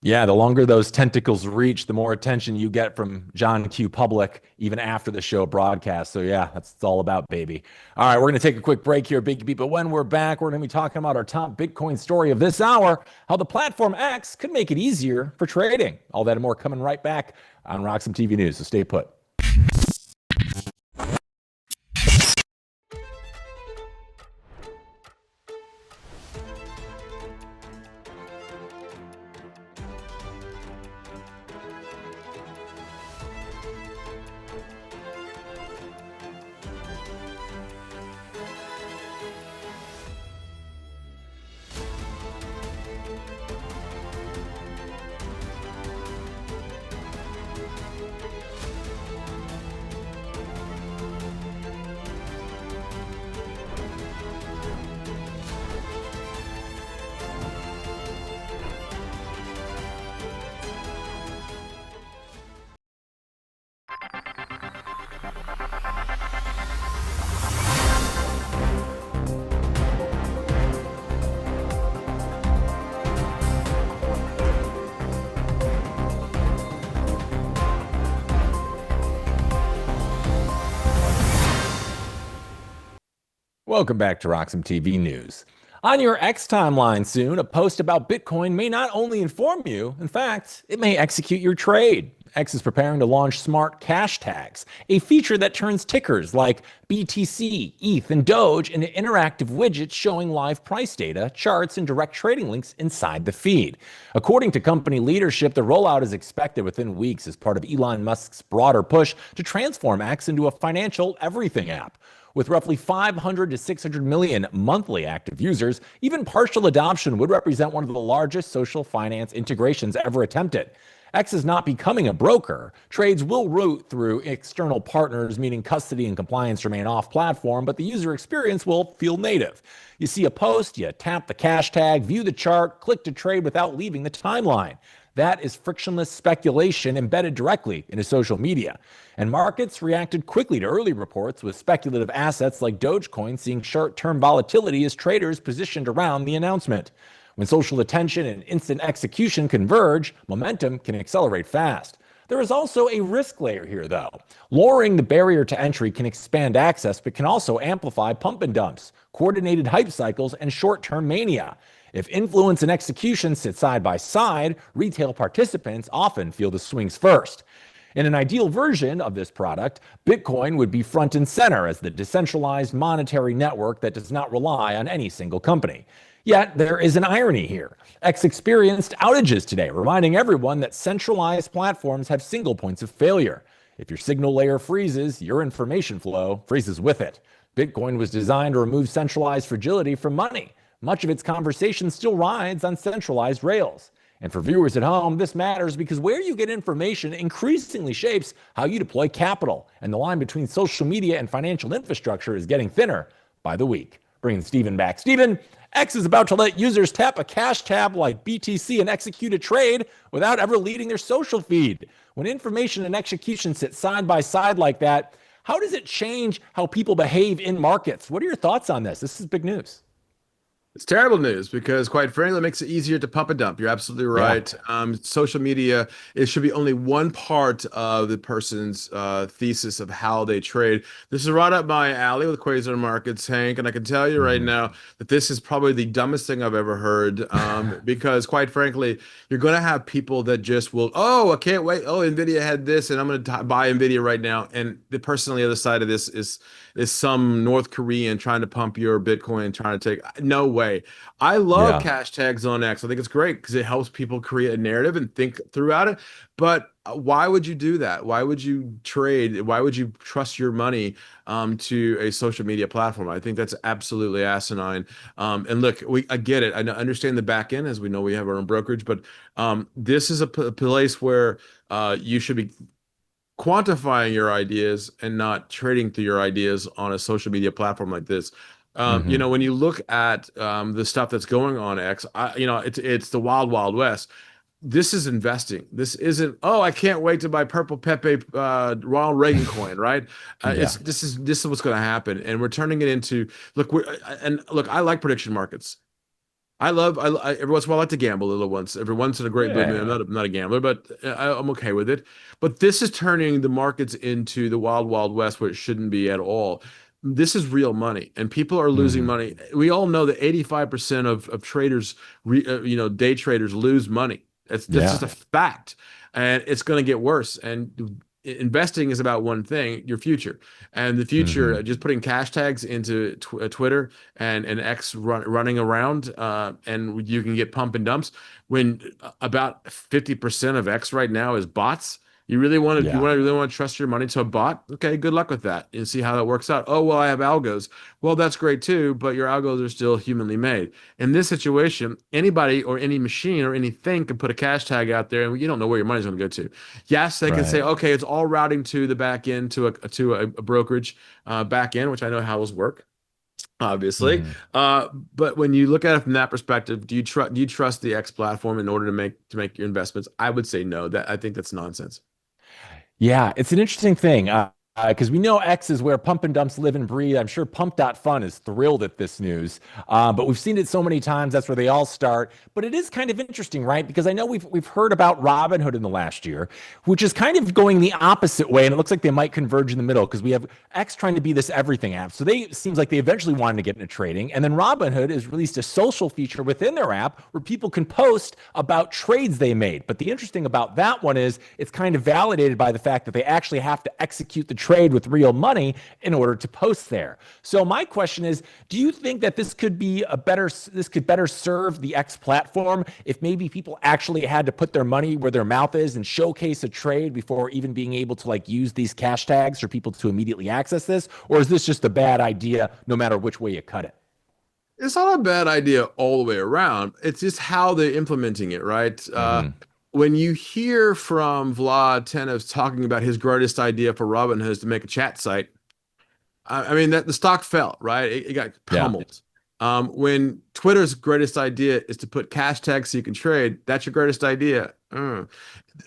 Yeah, the longer those tentacles reach, the more attention you get from John Q. Public, even after the show broadcast. So yeah, that's what it's all about, baby. All right, we're going to take a quick break here, Big Beat. But when we're back, we're going to be talking about our top Bitcoin story of this hour, how the platform X could make it easier for trading. All that and more coming right back on RoxomTV News. So stay put. Welcome back to RoxomTV News. On your X timeline soon, a post about Bitcoin may not only inform you, in fact, it may execute your trade. X is preparing to launch smart cash tags, a feature that turns tickers like BTC, ETH, and Doge into interactive widgets showing live price data, charts, and direct trading links inside the feed. According to company leadership, the rollout is expected within weeks as part of Elon Musk's broader push to transform X into a financial everything app. With roughly 500 to 600 million monthly active users, even partial adoption would represent one of the largest social finance integrations ever attempted. X is not becoming a broker. Trades will route through external partners, meaning custody and compliance remain off platform, but the user experience will feel native. You see a post, you tap the cash tag, view the chart, click to trade without leaving the timeline. That is frictionless speculation embedded directly into social media. And markets reacted quickly to early reports, with speculative assets like Dogecoin seeing short-term volatility as traders positioned around the announcement. When social attention and instant execution converge, momentum can accelerate fast. There is also a risk layer here, though. Lowering the barrier to entry can expand access, but can also amplify pump and dumps, coordinated hype cycles, and short-term mania. If influence and execution sit side by side, retail participants often feel the swings first. In an ideal version of this product, Bitcoin would be front and center as the decentralized monetary network that does not rely on any single company. Yet, there is an irony here. X experienced outages today, reminding everyone that centralized platforms have single points of failure. If your signal layer freezes, your information flow freezes with it. Bitcoin was designed to remove centralized fragility from money. Much of its conversation still rides on centralized rails. And for viewers at home, this matters because where you get information increasingly shapes how you deploy capital, and the line between social media and financial infrastructure is getting thinner by the week. Bringing Stephen back. Stephen, X is about to let users tap a cash tab like BTC and execute a trade without ever leaving their social feed. When information and execution sit side by side like that, how does it change how people behave in markets? What are your thoughts on this? This is big news. It's terrible news because, quite frankly, it makes it easier to pump and dump. You're absolutely right. Yeah. Social media, it should be only one part of the person's thesis of how they trade. This is right up my alley with Quasar Markets, Hank, and I can tell you right now that this is probably the dumbest thing I've ever heard because, quite frankly, you're going to have people that just will, oh, I can't wait. Oh, NVIDIA had this, and I'm going to buy NVIDIA right now. And the person on the other side of this is some North Korean trying to pump your Bitcoin, trying to take, no way. I love cash tags on X. I think it's great because it helps people create a narrative and think throughout it. But why would you do that? Why would you trade? Why would you trust your money to a social media platform? I think that's absolutely asinine. And look, I get it. I understand the back end, as we know we have our own brokerage, but this is a place where you should be quantifying your ideas and not trading through your ideas on a social media platform like this. You know, when you look at the stuff that's going on X, you know, it's the wild, wild west. This is investing. This isn't, oh, I can't wait to buy Purple Pepe Ronald Reagan coin, right? This is what's going to happen, and we're turning it into look. I like prediction markets. Every once in a while I like to gamble a little once. Every once in a great blue moon. I'm not a gambler, but I'm okay with it. But this is turning the markets into the wild, wild west where it shouldn't be at all. This is real money, and people are losing money. We all know that 85% of traders, day traders, lose money. That's just a fact, and it's going to get worse. And investing is about one thing: your future. And the future, just putting cash tags into Twitter and X running around, and you can get pump and dumps. When about 50% of X right now is bots. You really want to trust your money to a bot? Okay, good luck with that and see how that works out. Oh, well, I have algos. Well, that's great too, but your algos are still humanly made. In this situation, anybody or any machine or anything can put a cash tag out there, and you don't know where your money's going to go to. Yes, they can say, okay, it's all routing to the back end, to a brokerage back end, which I know how those work, obviously. But when you look at it from that perspective, do you trust the X platform in order to make your investments? I would say no. I think that's nonsense. Yeah, it's an interesting thing. because we know X is where pump and dumps live and breathe. I'm sure Pump.Fun is thrilled at this news, but we've seen it so many times. That's where they all start. But it is kind of interesting, right? Because I know we've heard about Robinhood in the last year, which is kind of going the opposite way, and it looks like they might converge in the middle because we have X trying to be this everything app. So they seems like they eventually wanted to get into trading, and then Robinhood has released a social feature within their app where people can post about trades they made. But the interesting about that one is it's kind of validated by the fact that they actually have to execute the trade with real money in order to post there. So my question is, do you think that this could better serve the X platform if maybe people actually had to put their money where their mouth is and showcase a trade before even being able to like use these cash tags for people to immediately access this? Or is this just a bad idea no matter which way you cut it? It's not a bad idea all the way around. It's just how they're implementing it, right? When you hear from Vlad Tenev talking about his greatest idea for Robinhood is to make a chat site, I mean, that the stock fell, right? It got pummeled. When Twitter's greatest idea is to put cash tags so you can trade, that's your greatest idea.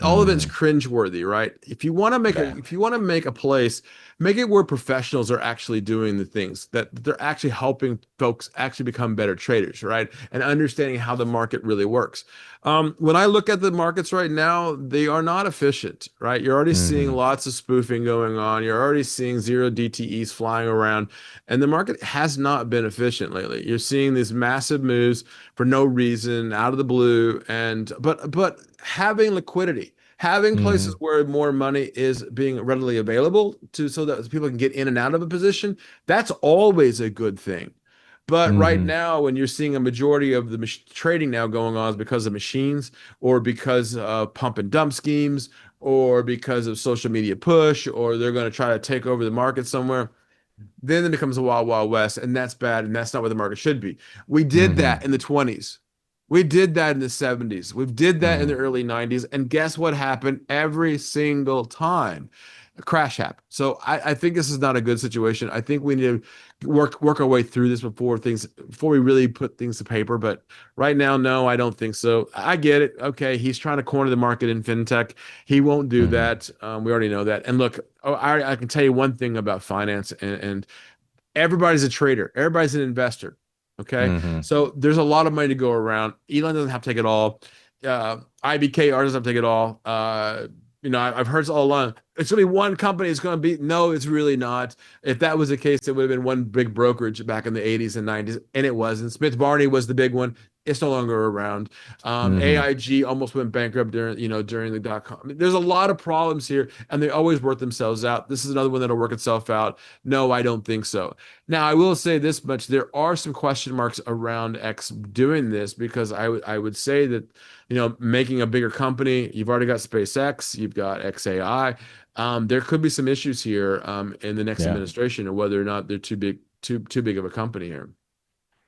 All of it's cringeworthy, right? If you want to make a place, make it where professionals are actually doing the things that they're actually helping folks actually become better traders, right? And understanding how the market really works. When I look at the markets right now, they are not efficient, right? You're already seeing lots of spoofing going on. You're already seeing zero DTEs flying around, and the market has not been efficient lately. You're seeing these massive moves for no reason, out of the blue, but having liquidity, having places where more money is being readily available so that people can get in and out of a position, that's always a good thing. But right now, when you're seeing a majority of the trading now going on is because of machines or because of pump and dump schemes or because of social media push, or they're going to try to take over the market somewhere, then it becomes a wild, wild west, and that's bad, and that's not where the market should be. We did that in the 20s. We did that in the 70s. We did that in the early 90s. And guess what happened every single time? A crash happened. So I think this is not a good situation. I think we need to work our way through this before we really put things to paper. But right now, no, I don't think so. I get it. Okay, he's trying to corner the market in fintech. He won't do that. We already know that. And look, I can tell you one thing about finance, and everybody's a trader. Everybody's an investor. Okay. So there's a lot of money to go around. Elon doesn't have to take it all. IBKR doesn't have to take it all. I've heard all along, it's going to be one company. It's going to be, no, it's really not. If that was the case, it would have been one big brokerage back in the 80s and 90s, and it wasn't. Smith Barney was the big one. It's no longer around. AIG almost went bankrupt during the .com. I mean, there's a lot of problems here, and they always work themselves out. This is another one that'll work itself out. No, I don't think so. Now, I will say this much: there are some question marks around X doing this, because I would say that making a bigger company, you've already got SpaceX, you've got XAI. There could be some issues here in the next administration, or whether or not they're too big of a company here.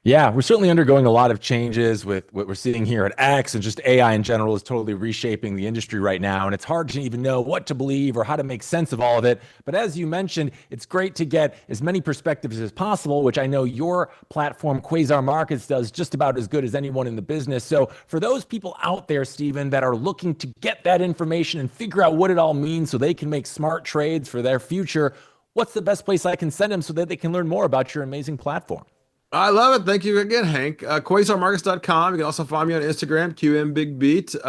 Yeah, we're certainly undergoing a lot of changes with what we're seeing here at X, and just AI in general is totally reshaping the industry right now. And it's hard to even know what to believe or how to make sense of all of it. But as you mentioned, it's great to get as many perspectives as possible, which I know your platform, Quasar Markets, does just about as good as anyone in the business. So for those people out there, Stephen, that are looking to get that information and figure out what it all means so they can make smart trades for their future, what's the best place I can send them so that they can learn more about your amazing platform? I love it. Thank you again, Hank. QuasarMarkets.com. You can also find me on Instagram, QMBigBeat.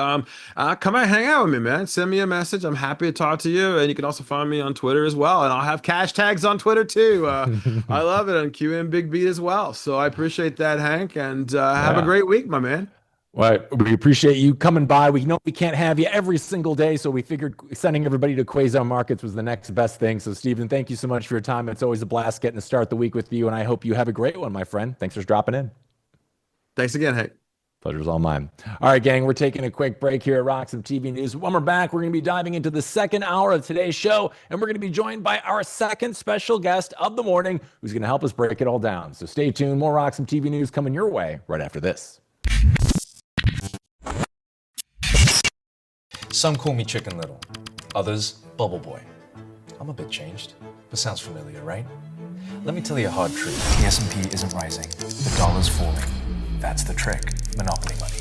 Come and hang out with me, man. Send me a message. I'm happy to talk to you. And you can also find me on Twitter as well. And I'll have cash tags on Twitter too. I love it on QMBigBeat as well. So I appreciate that, Hank. And have a great week, my man. Well, we appreciate you coming by. We know we can't have you every single day, so we figured sending everybody to Quasar Markets was the next best thing. So, Stephen, thank you so much for your time. It's always a blast getting to start the week with you, and I hope you have a great one, my friend. Thanks for dropping in. Thanks again, Hank. Pleasure's all mine. All right, gang, we're taking a quick break here at RoxomTV News. When we're back, we're going to be diving into the second hour of today's show, and we're going to be joined by our second special guest of the morning, who's going to help us break it all down. So stay tuned. More RoxomTV News coming your way right after this. Some call me Chicken Little, others Bubble Boy. I'm a bit changed, but sounds familiar, right? Let me tell you a hard truth. The S&P isn't rising, the dollar's falling. That's the trick, monopoly money.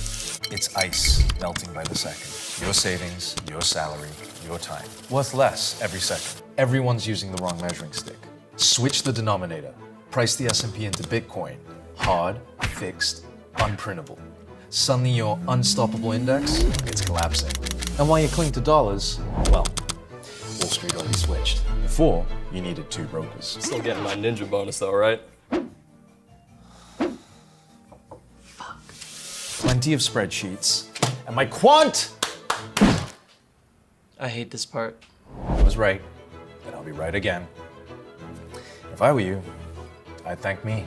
It's ice melting by the second. Your savings, your salary, your time. Worth less every second. Everyone's using the wrong measuring stick. Switch the denominator. Price the S&P into Bitcoin. Hard, fixed, unprintable. Suddenly your unstoppable index is collapsing. And while you cling to dollars, well, Wall Street already switched. Before, you needed 2 brokers. Still getting my ninja bonus though, right? Plenty of spreadsheets. And my quant! I hate this part. I was right, and I'll be right again. If I were you, I'd thank me.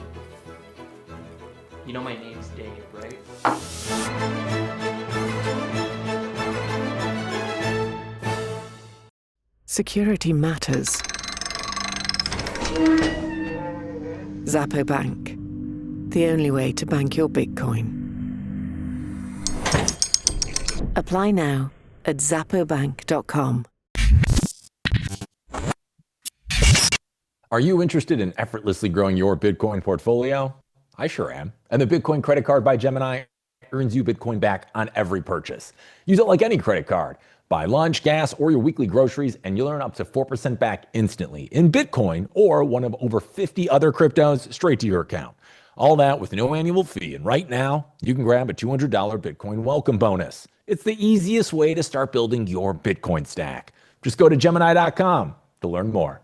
You know my name's Dave, right? Security matters. Zappo Bank. The only way to bank your Bitcoin. Apply now at zappobank.com. Are you interested in effortlessly growing your Bitcoin portfolio? I sure am. And the Bitcoin credit card by Gemini earns you Bitcoin back on every purchase. Use it like any credit card. Buy lunch, gas, or your weekly groceries, and you'll earn up to 4% back instantly in Bitcoin or one of over 50 other cryptos straight to your account. All that with no annual fee. And right now, you can grab a $200 Bitcoin welcome bonus. It's the easiest way to start building your Bitcoin stack. Just go to Gemini.com to learn more.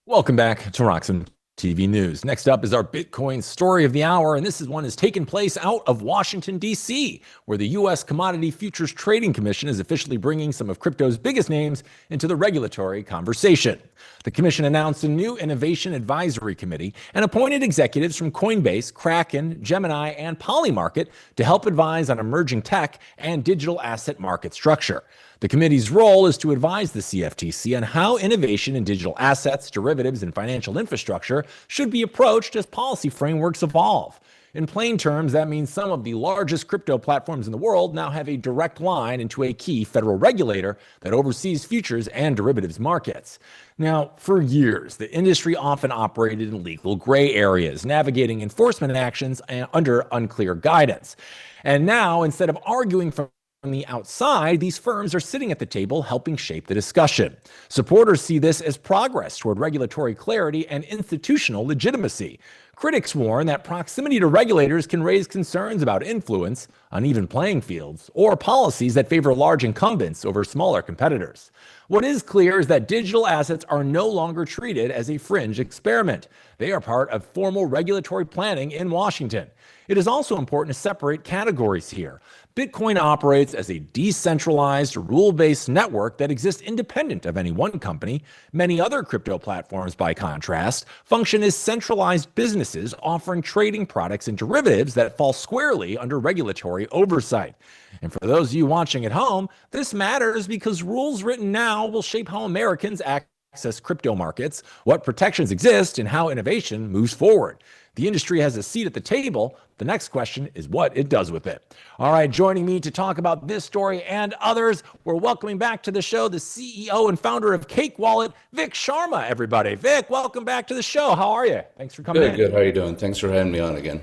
Welcome back to RoxomTV News. Next up is our Bitcoin story of the hour, and this is one that's taken place out of Washington, D.C., where the U.S. Commodity Futures Trading Commission is officially bringing some of crypto's biggest names into the regulatory conversation. The commission announced a new Innovation Advisory Committee and appointed executives from Coinbase, Kraken, Gemini, and Polymarket to help advise on emerging tech and digital asset market structure. The committee's role is to advise the CFTC on how innovation in digital assets, derivatives, and financial infrastructure should be approached as policy frameworks evolve. In plain terms, that means some of the largest crypto platforms in the world now have a direct line into a key federal regulator that oversees futures and derivatives markets. Now, for years, the industry often operated in legal gray areas, navigating enforcement actions under unclear guidance. And now, instead of arguing from the outside, these firms are sitting at the table helping shape the discussion. Supporters see this as progress toward regulatory clarity and institutional legitimacy. Critics warn that proximity to regulators can raise concerns about influence, uneven playing fields, or policies that favor large incumbents over smaller competitors. What is clear is that digital assets are no longer treated as a fringe experiment. They are part of formal regulatory planning in Washington. It is also important to separate categories here. Bitcoin operates as a decentralized, rule-based network that exists independent of any one company. Many other crypto platforms, by contrast, function as centralized businesses offering trading products and derivatives that fall squarely under regulatory oversight. And for those of you watching at home, this matters because rules written now will shape how Americans access crypto markets, what protections exist, and how innovation moves forward. The industry has a seat at the table. The next question is what it does with it. All right, joining me to talk about this story and others, we're welcoming back to the show the CEO and founder of Cake Wallet, Vik Sharma, everybody. Vik, welcome back to the show. How are you? Thanks for coming in. Good. How are you doing? Thanks for having me on again.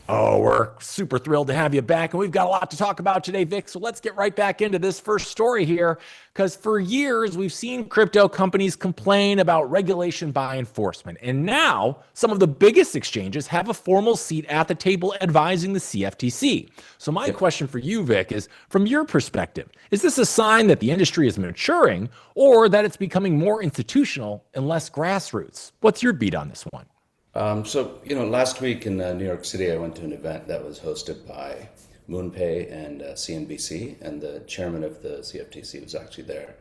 Oh, we're super thrilled to have you back, and we've got a lot to talk about today, Vik. So let's get right back into this first story here, because for years we've seen crypto companies complain about regulation by enforcement, and now some of the biggest exchanges have a formal seat at the table advising the CFTC. So my question for you, Vik, is from your perspective, is this a sign that the industry is maturing or that it's becoming more institutional and less grassroots? What's your beat on this one? Last week in New York City, I went to an event that was hosted by MoonPay and CNBC, and the chairman of the CFTC was actually there.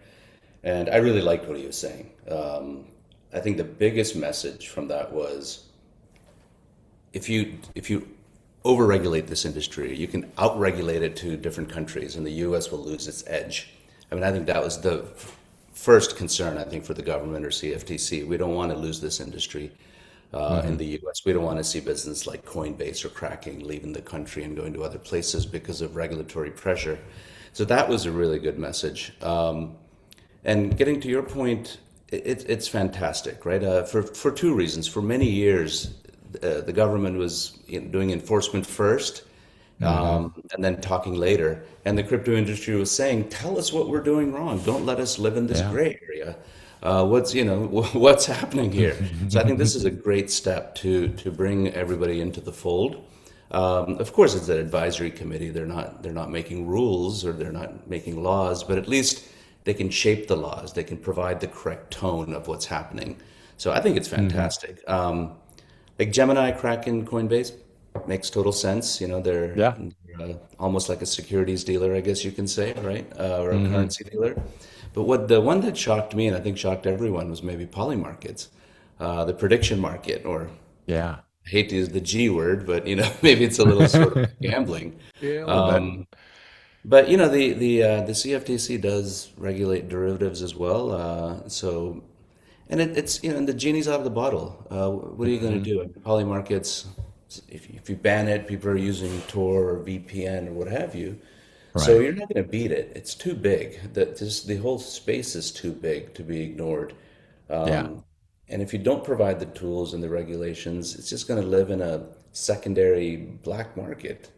And I really liked what he was saying. I think the biggest message from that was, if you overregulate this industry, you can outregulate it to different countries, and the U.S. will lose its edge. I mean, I think that was the first concern, I think, for the government or CFTC. We don't want to lose this industry. In the U.S. We don't want to see business like Coinbase or Kraken leaving the country and going to other places because of regulatory pressure. So that was a really good message. And getting to your point, it's fantastic, right? For two reasons. For many years, the government was doing enforcement first, and then talking later. And the crypto industry was saying, "Tell us what we're doing wrong. Don't let us live in this Yeah. gray area. What's what's happening here?" So I think this is a great step to bring everybody into the fold. Of course, it's an advisory committee. They're not making rules or they're not making laws, but at least they can shape the laws. They can provide the correct tone of what's happening. So I think it's fantastic. Like Gemini, Kraken, Coinbase makes total sense. They're Yeah. almost like a securities dealer, I guess you can say, right? Or a currency dealer. But the one that shocked me and I think shocked everyone was maybe Polymarkets, the prediction market, or Yeah. I hate to use the G word, but maybe it's a little sort of gambling. Yeah, a little bit. But the CFTC does regulate derivatives as well. And it's and the genie's out of the bottle. What are you going to do? Poly markets, if you ban it, people are using Tor or VPN or what have you. So Right. you're not going to beat it. It's too big. The whole space is too big to be ignored. Yeah. And if you don't provide the tools and the regulations, it's just going to live in a secondary black market.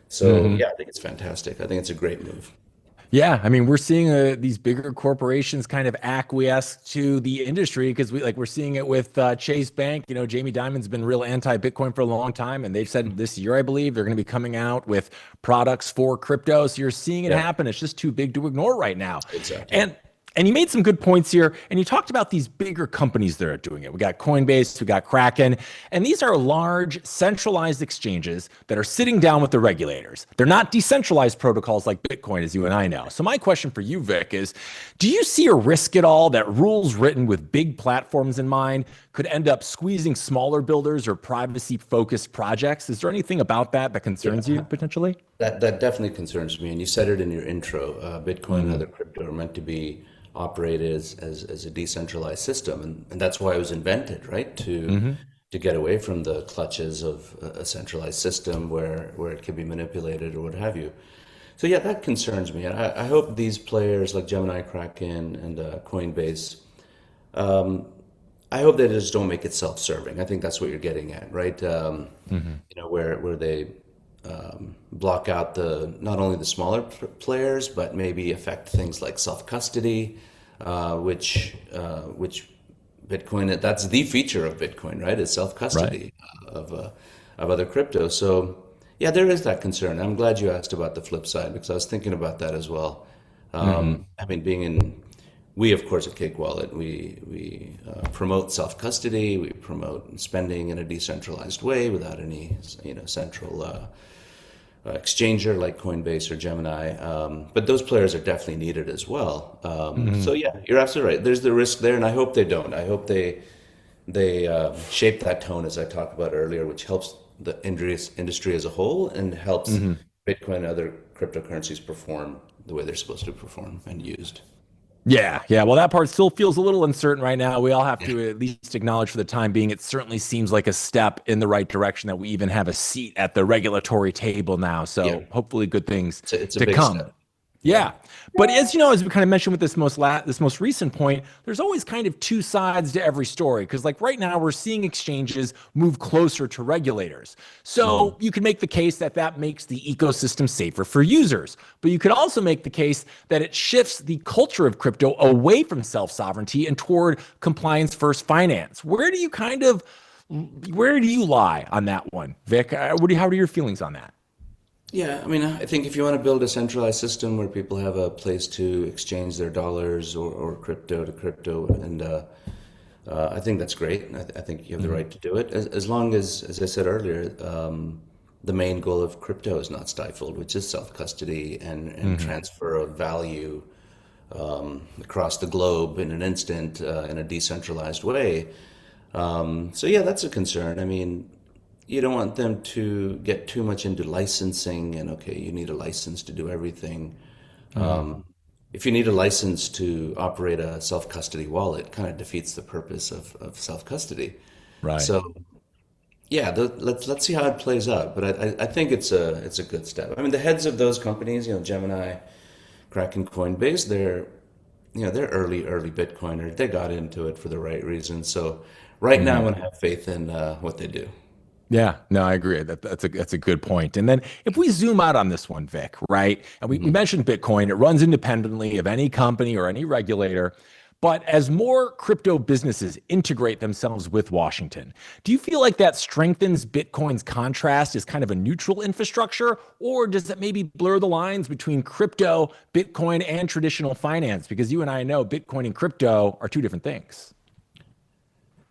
So yeah, I think it's fantastic. I think it's a great move. Yeah, I mean, we're seeing these bigger corporations kind of acquiesce to the industry because we're seeing it with Chase Bank. Jamie Dimon's been real anti-Bitcoin for a long time, and they've said this year, I believe, they're going to be coming out with products for crypto. So you're seeing it Yeah, happen. It's just too big to ignore right now. exactly. And you made some good points here, and you talked about these bigger companies that are doing it. We got Coinbase, we got Kraken, and these are large centralized exchanges that are sitting down with the regulators. They're not decentralized protocols like Bitcoin, as you and I know. So my question for you, Vic, is do you see a risk at all that rules written with big platforms in mind could end up squeezing smaller builders or privacy-focused projects? Is there anything about that concerns you potentially? That definitely concerns me. And you said it in your intro. Bitcoin and other crypto are meant to be operated as a decentralized system, and that's why it was invented, right? To get away from the clutches of a centralized system where it can be manipulated or what have you. So yeah, that concerns me. And I hope these players like Gemini, Kraken, and Coinbase, I hope they just don't make it self-serving. I think that's what you're getting at, right? Where they block out not only the smaller players, but maybe affect things like self-custody, which Bitcoin, that's the feature of Bitcoin, right? Is self-custody of other crypto. So yeah, there is that concern. I'm glad you asked about the flip side because I was thinking about that as well. I mean, we of course at Cake Wallet, we promote self-custody, we promote spending in a decentralized way without any central exchanger like Coinbase or Gemini. But those players are definitely needed as well. So yeah, you're absolutely right. There's the risk there, and I hope they don't. I hope they shape that tone as I talked about earlier, which helps the industry as a whole and helps Bitcoin and other cryptocurrencies perform the way they're supposed to perform and used. Yeah. Well, that part still feels a little uncertain right now. We all have to at least acknowledge for the time being, it certainly seems like a step in the right direction that we even have a seat at the regulatory table now. So hopefully good things It's a to big come. step. Yeah. But as you know, as we kind of mentioned with this most recent point, there's always kind of two sides to every story. Because like right now, we're seeing exchanges move closer to regulators. So you can make the case that makes the ecosystem safer for users. But you could also make the case that it shifts the culture of crypto away from self-sovereignty and toward compliance-first finance. Where do you lie on that one, Vic? How are your feelings on that? Yeah, I mean, I think if you want to build a centralized system where people have a place to exchange their dollars or crypto to crypto, and I think that's great. I think you have the right to do it, as long as I said earlier, the main goal of crypto is not stifled, which is self-custody and transfer of value across the globe in an instant in a decentralized way. So yeah, that's a concern. I mean, you don't want them to get too much into licensing and okay, you need a license to do everything. If you need a license to operate a self-custody wallet, it kind of defeats the purpose of self-custody. Right. So yeah, let's see how it plays out. But I think it's a good step. I mean, the heads of those companies, Gemini, cracking Coinbase, they're early Bitcoiner. They got into it for the right reasons. So right now, I'm gonna have faith in what they do. Yeah, no, I agree. That's a good point. And then if we zoom out on this one, Vic, right? And we mentioned Bitcoin, it runs independently of any company or any regulator. But as more crypto businesses integrate themselves with Washington, do you feel like that strengthens Bitcoin's contrast as kind of a neutral infrastructure? Or does it maybe blur the lines between crypto, Bitcoin, and traditional finance? Because you and I know Bitcoin and crypto are two different things.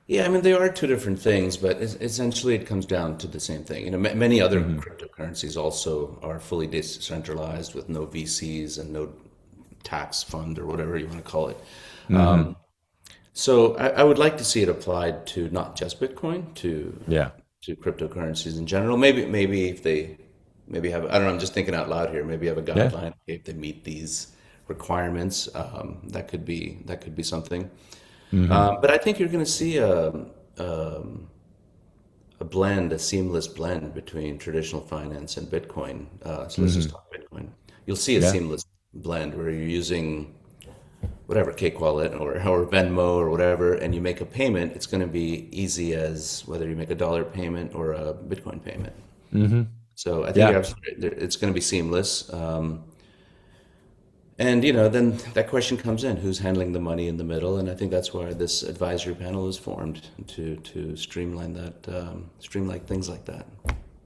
Yeah, I mean, they are two different things, but essentially it comes down to the same thing. Many other cryptocurrencies also are fully decentralized with no VCs and no tax fund or whatever you want to call it. So I would like to see it applied to not just Bitcoin, to cryptocurrencies in general. Maybe if they have, I don't know, I'm just thinking out loud here. Maybe have a guideline if they meet these requirements. That could be something. But I think you're going to see a seamless blend between traditional finance and Bitcoin. So let's just talk Bitcoin. You'll see a seamless blend where you're using whatever Cake Wallet or Venmo or whatever, and you make a payment. It's going to be easy as whether you make a dollar payment or a Bitcoin payment. So I think you're absolutely right. It's going to be seamless. And then that question comes in: who's handling the money in the middle? And I think that's why this advisory panel is formed to streamline things like that.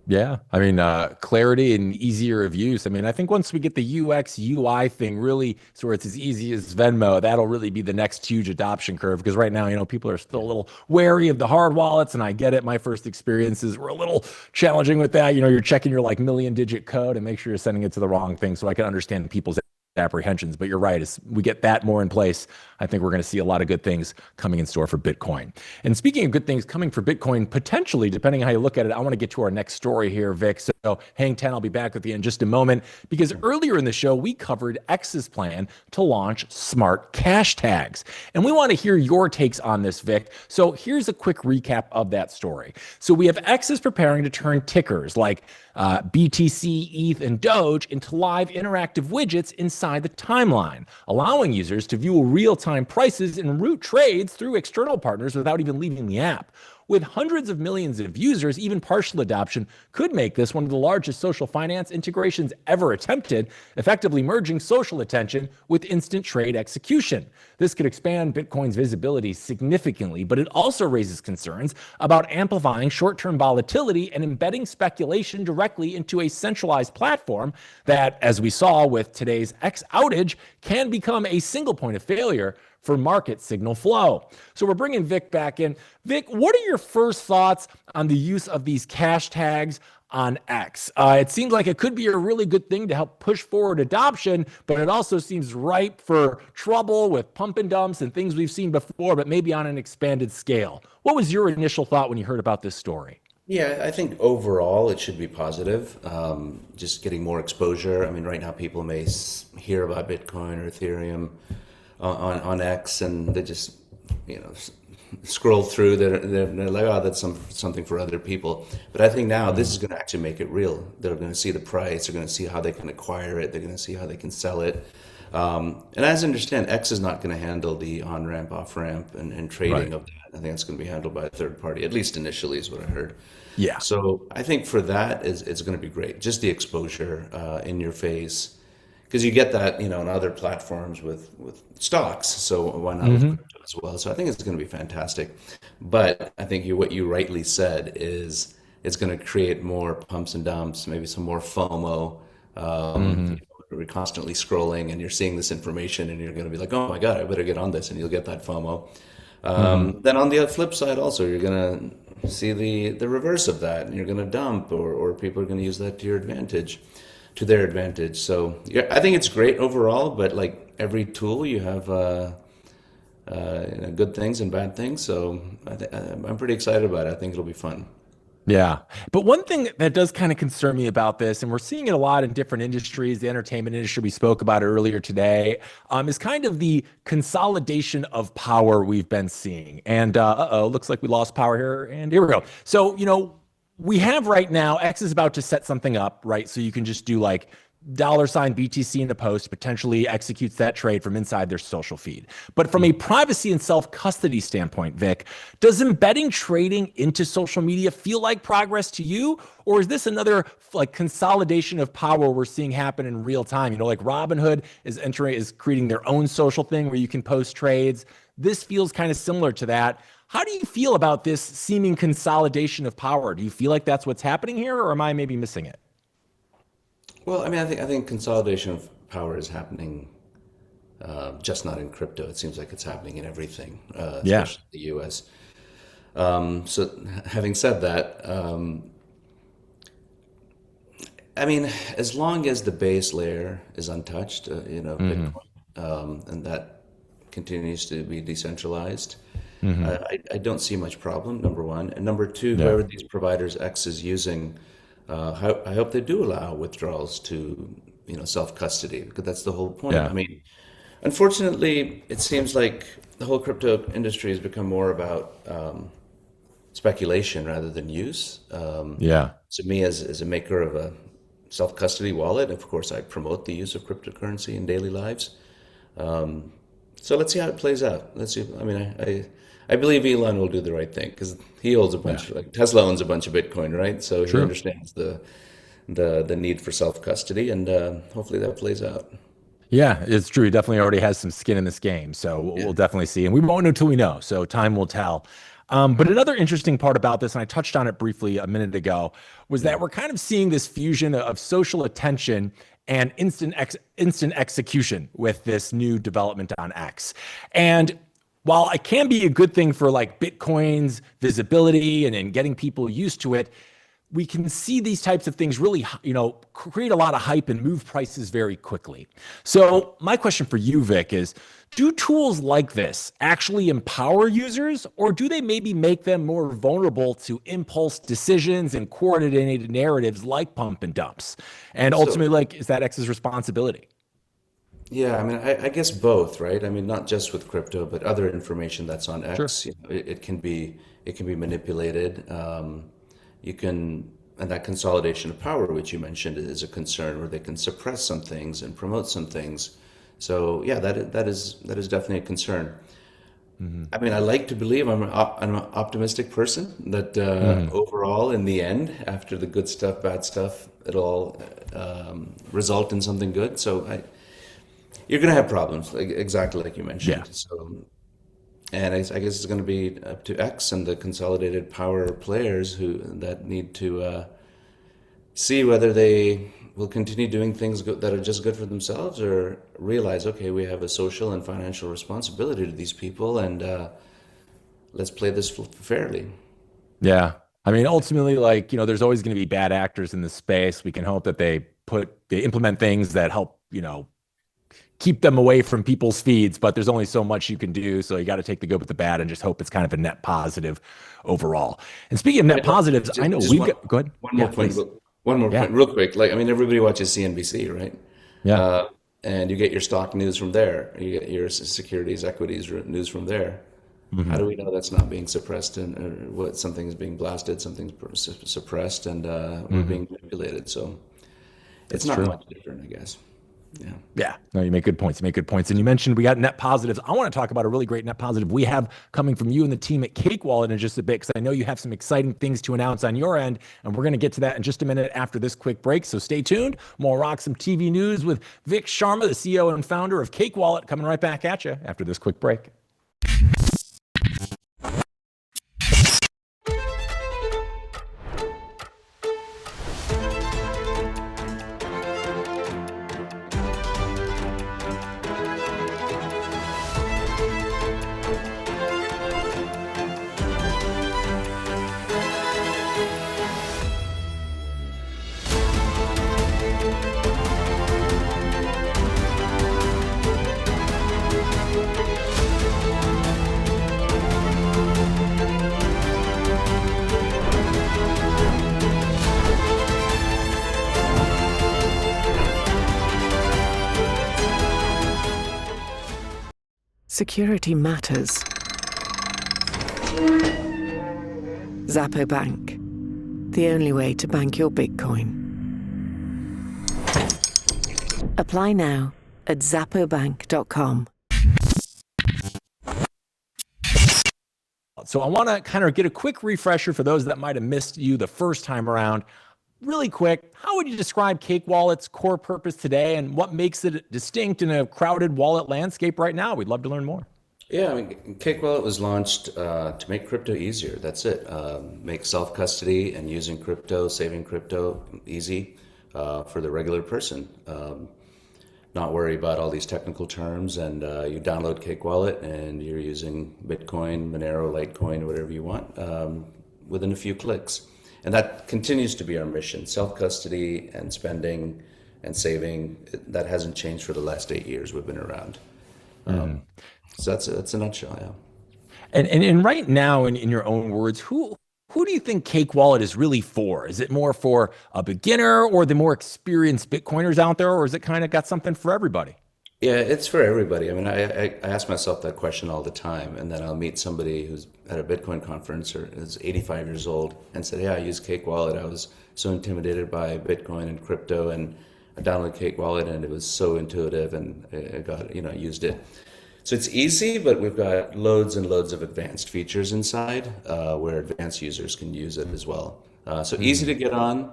Yeah, I mean, clarity and easier of use. I mean, I think once we get the UX UI thing really so it's as easy as Venmo, that'll really be the next huge adoption curve. Because right now, people are still a little wary of the hard wallets, and I get it. My first experiences were a little challenging with that. You're checking your million-digit code and make sure you're sending it to the wrong thing. So I can understand people's apprehensions, but you're right. As we get that more in place, I think we're going to see a lot of good things coming in store for Bitcoin. And speaking of good things coming for Bitcoin, potentially, depending on how you look at it, I want to get to our next story here, Vic. So hang 10, I'll be back with you in just a moment, because earlier in the show, we covered X's plan to launch smart cash tags. And we want to hear your takes on this, Vic. So here's a quick recap of that story. So we have X is preparing to turn tickers like BTC, ETH, and Doge into live interactive widgets inside the timeline, allowing users to view real-time prices and route trades through external partners without even leaving the app. With hundreds of millions of users, even partial adoption could make this one of the largest social finance integrations ever attempted, effectively merging social attention with instant trade execution. This could expand Bitcoin's visibility significantly, but it also raises concerns about amplifying short-term volatility and embedding speculation directly into a centralized platform that, as we saw with today's X outage, can become a single point of failure for market signal flow. So we're bringing Vic back in. Vic, what are your first thoughts on the use of these cash tags on X? It seems like it could be a really good thing to help push forward adoption, but it also seems ripe for trouble with pump and dumps and things we've seen before, but maybe on an expanded scale. What was your initial thought when you heard about this story? Yeah, I think overall it should be positive. Just getting more exposure. I mean, right now people may hear about Bitcoin or Ethereum on X, and they just scroll through. They're like, oh, that's something for other people. But I think now this is going to actually make it real. They're going to see the price. They're going to see how they can acquire it. They're going to see how they can sell it. And as I understand, X is not going to handle the on-ramp, off-ramp, and trading of that. I think that's going to be handled by a third party, at least initially, is what I heard. Yeah. So I think for that, it's going to be great. Just the exposure in your face. Because you get that, on other platforms with stocks. So why not with crypto as well? So I think it's going to be fantastic. But I think what you rightly said is it's going to create more pumps and dumps, maybe some more FOMO. You're constantly scrolling and you're seeing this information and you're going to be like, oh my God, I better get on this, and you'll get that FOMO. Then on the flip side also, you're going to see the reverse of that, and you're going to dump, or people are going to use that to their advantage. So yeah, I think it's great overall, but like every tool, you have good things and bad things. So I'm pretty excited about it. I think it'll be fun. Yeah. But one thing that does kind of concern me about this, and we're seeing it a lot in different industries, the entertainment industry, we spoke about it earlier today, is kind of the consolidation of power we've been seeing. And looks like we lost power here. And here we go. So, we have right now, X is about to set something up, right? So you can just do like $BTC in a post, potentially executes that trade from inside their social feed. But from a privacy and self-custody standpoint, Vic, does embedding trading into social media feel like progress to you? Or is this another like consolidation of power we're seeing happen in real time? You know, like Robinhood is creating their own social thing where you can post trades. This feels kind of similar to that. How do you feel about this seeming consolidation of power? Do you feel like that's what's happening here, or am I maybe missing it? Well, I mean, I think consolidation of power is happening, just not in crypto. It seems like it's happening in everything, especially the U.S. So, having said that, I mean, as long as the base layer is untouched, Bitcoin, and that continues to be decentralized, I don't see much problem. Number one, and number two, whoever these providers X is using. I hope they do allow withdrawals to, self-custody, because that's the whole point. Yeah. I mean, unfortunately, it seems like the whole crypto industry has become more about speculation rather than use. So me, as a maker of a self-custody wallet, of course, I promote the use of cryptocurrency in daily lives. So let's see how it plays out. Let's see. I mean, I believe Elon will do the right thing because he owns a bunch, like Tesla owns a bunch of Bitcoin, right? So he understands the need for self-custody, and hopefully that plays out. Yeah, it's true. He definitely already has some skin in this game. So we'll definitely see. And we won't know till we know. So time will tell. But another interesting part about this, and I touched on it briefly a minute ago, was that we're kind of seeing this fusion of social attention and instant execution with this new development on X. And while it can be a good thing for like Bitcoin's visibility and getting people used to it, we can see these types of things really, create a lot of hype and move prices very quickly. So my question for you, Vic, is do tools like this actually empower users, or do they maybe make them more vulnerable to impulse decisions and coordinated narratives like pump and dumps? And ultimately, is that X's responsibility? Yeah, I mean, I guess both, right? I mean, not just with crypto, but other information that's on X. It can be manipulated. And that consolidation of power, which you mentioned, is a concern where they can suppress some things and promote some things. So yeah, that is definitely a concern. I mean, I like to believe I'm an optimistic person that overall, in the end, after the good stuff, bad stuff, it'll all result in something good. So you're going to have problems, exactly like you mentioned. Yeah. So, and I guess it's going to be up to X and the consolidated power players that need to see whether they will continue doing things that are just good for themselves, or realize, okay, we have a social and financial responsibility to these people, and let's play this fairly. Yeah. I mean, ultimately, there's always going to be bad actors in this space. We can hope that they implement things that help, keep them away from people's feeds, but there's only so much you can do. So you got to take the good with the bad and just hope it's kind of a net positive overall. And speaking of net positives, I know go ahead. One more point real quick. Everybody watches CNBC, right? Yeah. And you get your stock news from there. You get your securities, equities news from there. How do we know that's not being suppressed, and what something's being blasted, something's suppressed, and we're being manipulated? So it's not much different, I guess. Yeah. No, you make good points. And you mentioned we got net positives. I want to talk about a really great net positive we have coming from you and the team at Cake Wallet in just a bit, because I know you have some exciting things to announce on your end, and we're going to get to that in just a minute after this quick break. So stay tuned. More RoxomTV news with Vik Sharma, the CEO and founder of Cake Wallet, coming right back at you after this quick break. Security matters. Zappo Bank, the only way to bank your Bitcoin. Apply now at zappobank.com. So I want to kind of get a quick refresher for those that might have missed you the first time around. Really quick, how would you describe Cake Wallet's core purpose today and what makes it distinct in a crowded wallet landscape right now? We'd love to learn more. Yeah, I mean, Cake Wallet was launched to make crypto easier. That's it. Make self-custody and using crypto, saving crypto easy for the regular person. Not worry about all these technical terms, and you download Cake Wallet and you're using Bitcoin, Monero, Litecoin, whatever you want within a few clicks. And that continues to be our mission. Self-custody and spending and saving, that hasn't changed for the last 8 years we've been around. So that's a nutshell, yeah. And right now, in your own words, who do you think Cake Wallet is really for? Is it more for a beginner or the more experienced Bitcoiners out there, or is it kind of got something for everybody? Yeah, it's for everybody. I mean, I ask myself that question all the time, and then I'll meet somebody who's at a Bitcoin conference or is 85 years old and said, yeah, I use Cake Wallet. I was so intimidated by Bitcoin and crypto, and I downloaded Cake Wallet and it was so intuitive, and I used it. So it's easy, but we've got loads and loads of advanced features inside where advanced users can use it as well. So easy to get on,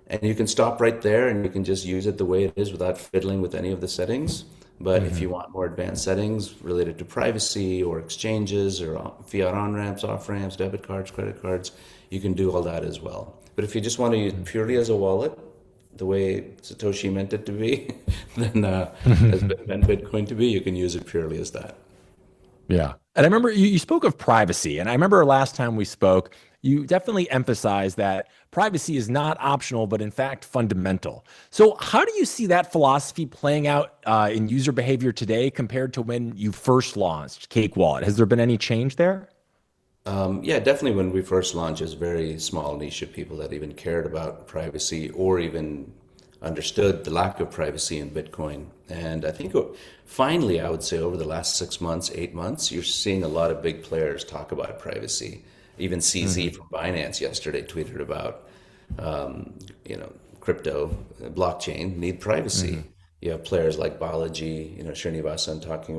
and you can stop right there and you can just use it the way it is without fiddling with any of the settings. But if you want more advanced settings related to privacy or exchanges or fiat on-ramps, off-ramps, debit cards, credit cards, you can do all that as well. But if you just want to use it purely as a wallet, the way Satoshi meant it to be, then has meant Bitcoin to be, you can use it purely as that. Yeah. And I remember you spoke of privacy. And I remember last time we spoke, you definitely emphasized that privacy is not optional, but in fact, fundamental. So how do you see that philosophy playing out in user behavior today compared to when you first launched Cake Wallet? Has there been any change there? Yeah, definitely when we first launched, it was a very small niche of people that even cared about privacy or even understood the lack of privacy in Bitcoin. And I think finally, I would say over the last 6 months, 8 months, you're seeing a lot of big players talk about privacy. Even CZ from Binance yesterday tweeted about, crypto, blockchain need privacy. You have players like Balaji, Srinivasan talking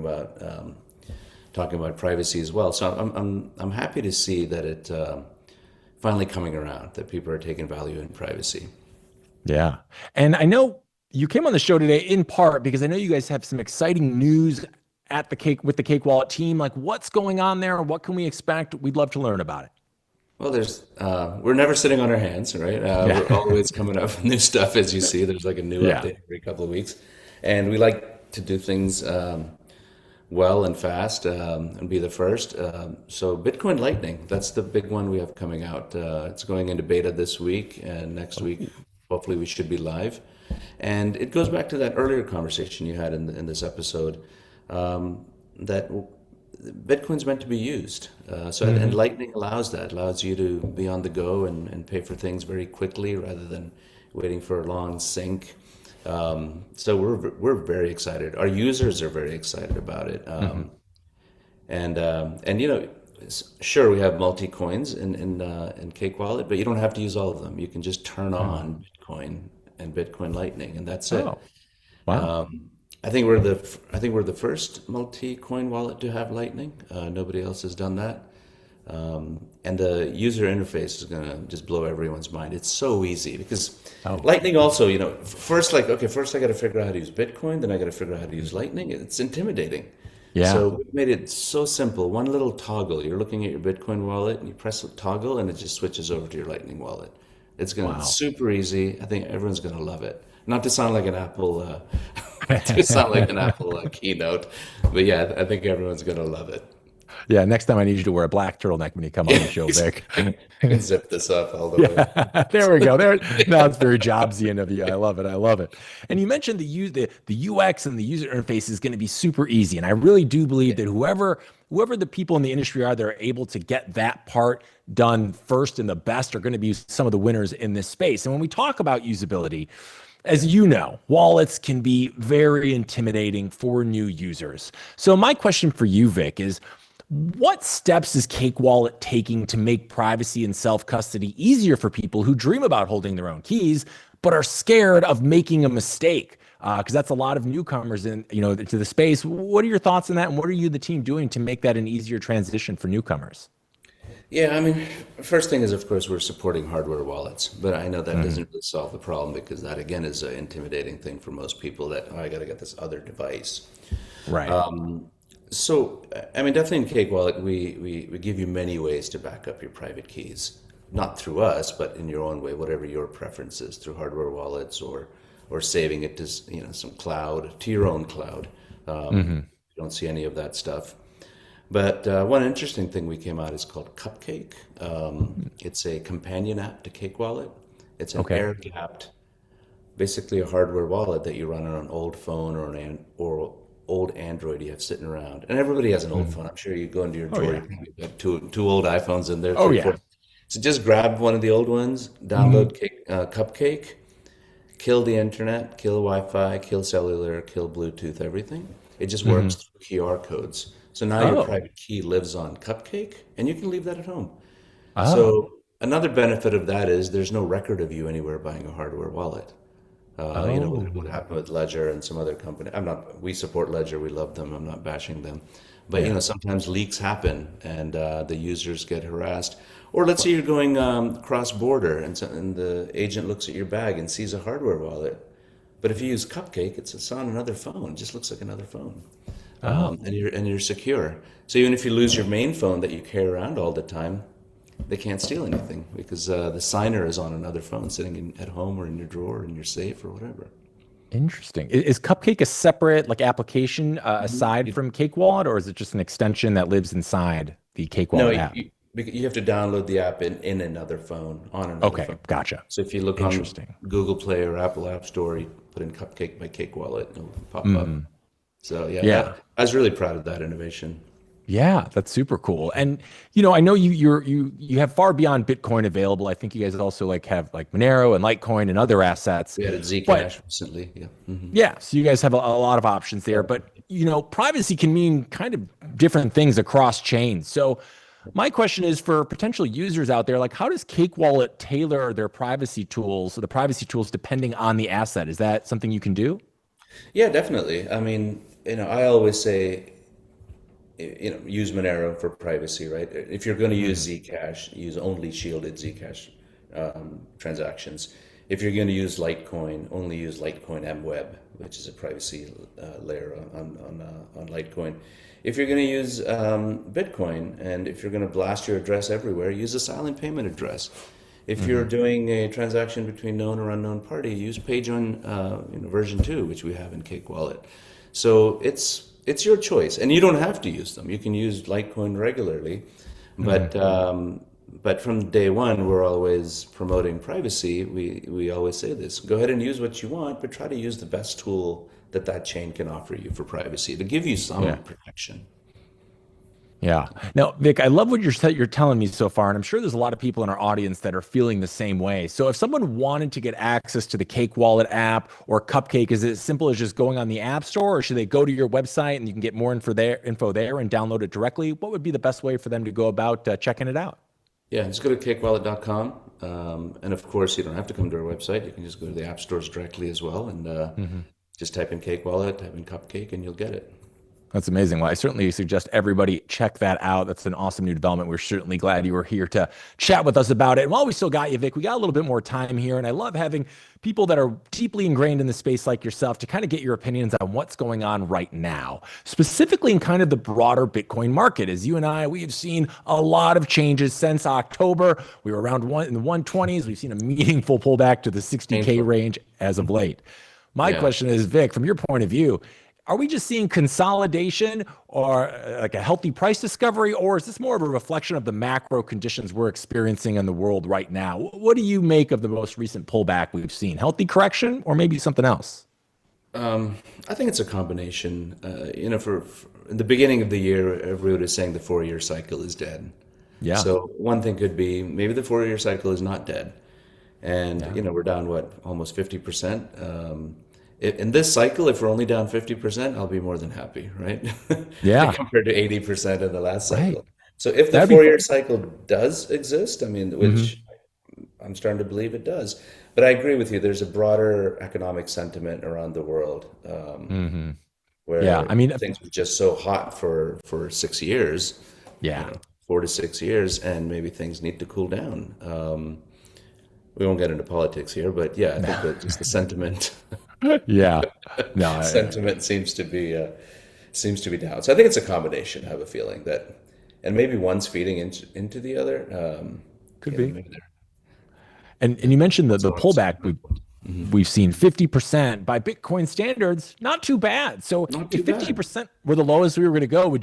about privacy as well. So I'm happy to see that it finally coming around, that people are taking value in privacy. Yeah. And I know you came on the show today in part because I know you guys have some exciting news with the Cake Wallet team. Like, what's going on there? What can we expect? We'd love to learn about it. Well, we're never sitting on our hands, right? We're always coming up with new stuff, as you see. There's like a new update every couple of weeks. And we like to do things well and fast and be the first. So Bitcoin Lightning, that's the big one we have coming out. It's going into beta this week, and next week, hopefully we should be live. And it goes back to that earlier conversation you had in this episode, that Bitcoin's meant to be used. And Lightning allows you to be on the go and pay for things very quickly rather than waiting for a long sync. So we're very excited. Our users are very excited about it. Sure, we have multi coins in Cake Wallet, but you don't have to use all of them. You can just turn on Bitcoin and Bitcoin Lightning, and that's it. Wow. I think we're the first multi-coin wallet to have Lightning. Nobody else has done that. And the user interface is gonna just blow everyone's mind. It's so easy because Lightning also, first I got to figure out how to use Bitcoin, then I got to figure out how to use Lightning. It's intimidating. Yeah. So we made it so simple. One little toggle. You're looking at your Bitcoin wallet, and you press the toggle, and it just switches over to your Lightning wallet. It's super easy. I think everyone's gonna love it. Not to sound like an Apple, keynote, but yeah, I think everyone's gonna love it. Yeah, next time I need you to wear a black turtleneck when you come on the show, Vik. I can zip this up all the way. There we go. Now it's very Jobsian of you. I love it. And you mentioned the UX and the user interface is going to be super easy. And I really do believe that whoever the people in the industry are that are able to get that part done first and the best are going to be some of the winners in this space. And when we talk about usability, as you know, wallets can be very intimidating for new users. So my question for you, Vik, is what steps is Cake Wallet taking to make privacy and self-custody easier for people who dream about holding their own keys, but are scared of making a mistake? because that's a lot of newcomers to the space. What are your thoughts on that, and what are you, the team, doing to make that an easier transition for newcomers? Yeah, I mean, first thing is, of course, we're supporting hardware wallets, but I know that doesn't really solve the problem because that, again, is an intimidating thing for most people that, oh, I got to get this other device. Right. So, I mean, definitely in Cake Wallet, we give you many ways to back up your private keys, not through us, but in your own way, whatever your preference is, through hardware wallets or saving it to some cloud, to your own cloud. You don't see any of that stuff. But one interesting thing we came out is called Cupcake. It's a companion app to Cake Wallet. It's an air-gapped, basically a hardware wallet that you run on an old phone or old Android you have sitting around. And everybody has an old phone. I'm sure you go into your drawer, you probably got two old iPhones in there. So just grab one of the old ones, download Cupcake, kill the internet, kill Wi-Fi, kill cellular, kill Bluetooth, everything. It just works through QR codes. So now your private key lives on Cupcake, and you can leave that at home. So another benefit of that is there's no record of you anywhere buying a hardware wallet. What happened with Ledger and some other company. We support Ledger, we love them, I'm not bashing them. But sometimes leaks happen and the users get harassed. Or let's say you're going cross-border and the agent looks at your bag and sees a hardware wallet. But if you use Cupcake, it's on another phone, it just looks like another phone. And you're secure. So even if you lose your main phone that you carry around all the time, they can't steal anything because the signer is on another phone sitting at home or in your drawer, in your safe or whatever. Interesting. Is Cupcake a separate application aside from Cake Wallet, or is it just an extension that lives inside the Cake Wallet app? You have to download the app in another phone, on another phone. Gotcha. So if you look on Google Play or Apple App Store, you put in Cupcake by Cake Wallet, it'll pop up. So I was really proud of that innovation. Yeah, that's super cool. And I know you have far beyond Bitcoin available. I think you guys also have Monero and Litecoin and other assets. We added Zcash recently. Yeah. Yeah, so you guys have a lot of options there. But privacy can mean kind of different things across chains. So my question is, for potential users out there, how does Cake Wallet tailor their privacy tools, or the privacy tools, depending on the asset? Is that something you can do? Yeah, definitely. I mean, I always say, use Monero for privacy, right? If you're going to use Zcash, use only shielded Zcash transactions. If you're going to use Litecoin, only use Litecoin MWeb, which is a privacy layer on Litecoin. If you're going to use Bitcoin, and if you're going to blast your address everywhere, use a silent payment address. If you're doing a transaction between known or unknown party, use PageOne version 2, which we have in Cake Wallet. So it's your choice, and you don't have to use them. You can use Litecoin regularly, but from day one, we're always promoting privacy. We always say this: go ahead and use what you want, but try to use the best tool that chain can offer you for privacy to give you some protection. Yeah. Now, Vik, I love what you're telling me so far, and I'm sure there's a lot of people in our audience that are feeling the same way. So if someone wanted to get access to the Cake Wallet app or Cupcake, is it as simple as just going on the App Store, or should they go to your website and you can get more info there and download it directly? What would be the best way for them to go about checking it out? Yeah, just go to cakewallet.com. And of course, you don't have to come to our website. You can just go to the app stores directly as well. And just type in Cake Wallet, type in Cupcake, and you'll get it. That's amazing. Well, I certainly suggest everybody check that out. That's an awesome new development. We're certainly glad you were here to chat with us about it. And while we still got you, Vik, we got a little bit more time here. And I love having people that are deeply ingrained in the space like yourself to kind of get your opinions on what's going on right now, specifically in kind of the broader Bitcoin market. As you and I, we have seen a lot of changes since October. We were around in the 120s. We've seen a meaningful pullback to the 60K range as of late. My question is, Vik, from your point of view, are we just seeing consolidation or a healthy price discovery, or is this more of a reflection of the macro conditions we're experiencing in the world right now? What do you make of the most recent pullback we've seen? Healthy correction, or maybe something else? I think it's a combination. For in the beginning of the year, everyone is saying the 4-year cycle is dead. Yeah. So one thing could be maybe the 4-year cycle is not dead, and we're down almost 50%. In this cycle, if we're only down 50%, I'll be more than happy, right? Yeah. Compared to 80% in the last cycle. Right. So if the 4-year cycle does exist, which I'm starting to believe it does. But I agree with you. There's a broader economic sentiment around the world Yeah, where I mean, things were just so hot for 6 years, yeah. 4 to 6 years, and maybe things need to cool down. We won't get into politics here, but yeah, I think that just the sentiment Yeah. No, sentiment seems to be down. So I think it's a combination. I have a feeling that, and maybe one's feeding into the other. could You know, be. maybe they're And you mentioned the also pullback we've seen 50% by Bitcoin standards, not too bad. So not too if bad. 50% were the lowest we were going to go, would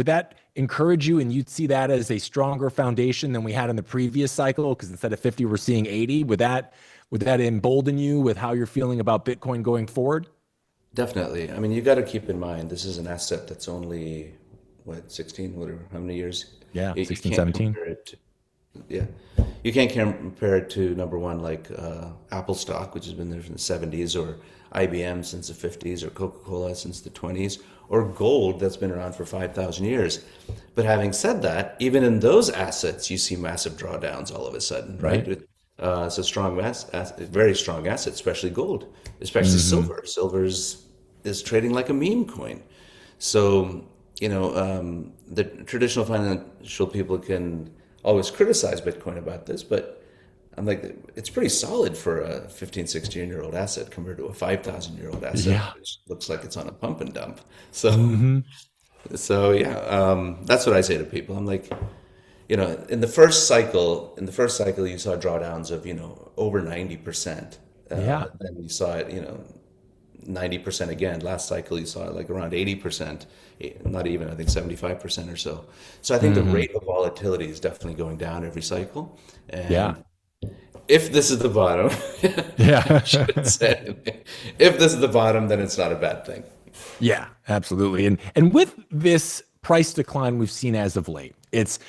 that encourage you and you'd see that as a stronger foundation than we had in the previous cycle? Because instead of 50, we're seeing 80. Would that embolden you with how you're feeling about Bitcoin going forward? Definitely. I mean, you got to keep in mind this is an asset that's only what 16, whatever, how many years? Yeah, You 16, can't 17. compare it to, yeah, you can't compare it to number one like Apple stock, which has been there from the 70s, or IBM since the 50s, or Coca-Cola since the 20s, or gold that's been around for 5,000 years. But having said that, even in those assets, you see massive drawdowns all of a sudden, right? It's a very strong asset, especially gold, especially silver. Is trading like a meme coin. So, the traditional financial people can always criticize Bitcoin about this, but I'm like, it's pretty solid for a 15, 16-year-old asset compared to a 5,000-year-old asset, Yeah. which looks like it's on a pump and dump. So yeah, that's what I say to people. I'm like, in the first cycle, you saw drawdowns of, over 90%. Yeah. Then you saw it, 90% again. Last cycle, you saw it like around 80%, not even, I think 75% or so. So I think the rate of volatility is definitely going down every cycle. And Yeah. if this is the bottom, Yeah. I should say, if this is the bottom, then it's not a bad thing. Yeah, absolutely. And with this price decline we've seen as of late, it's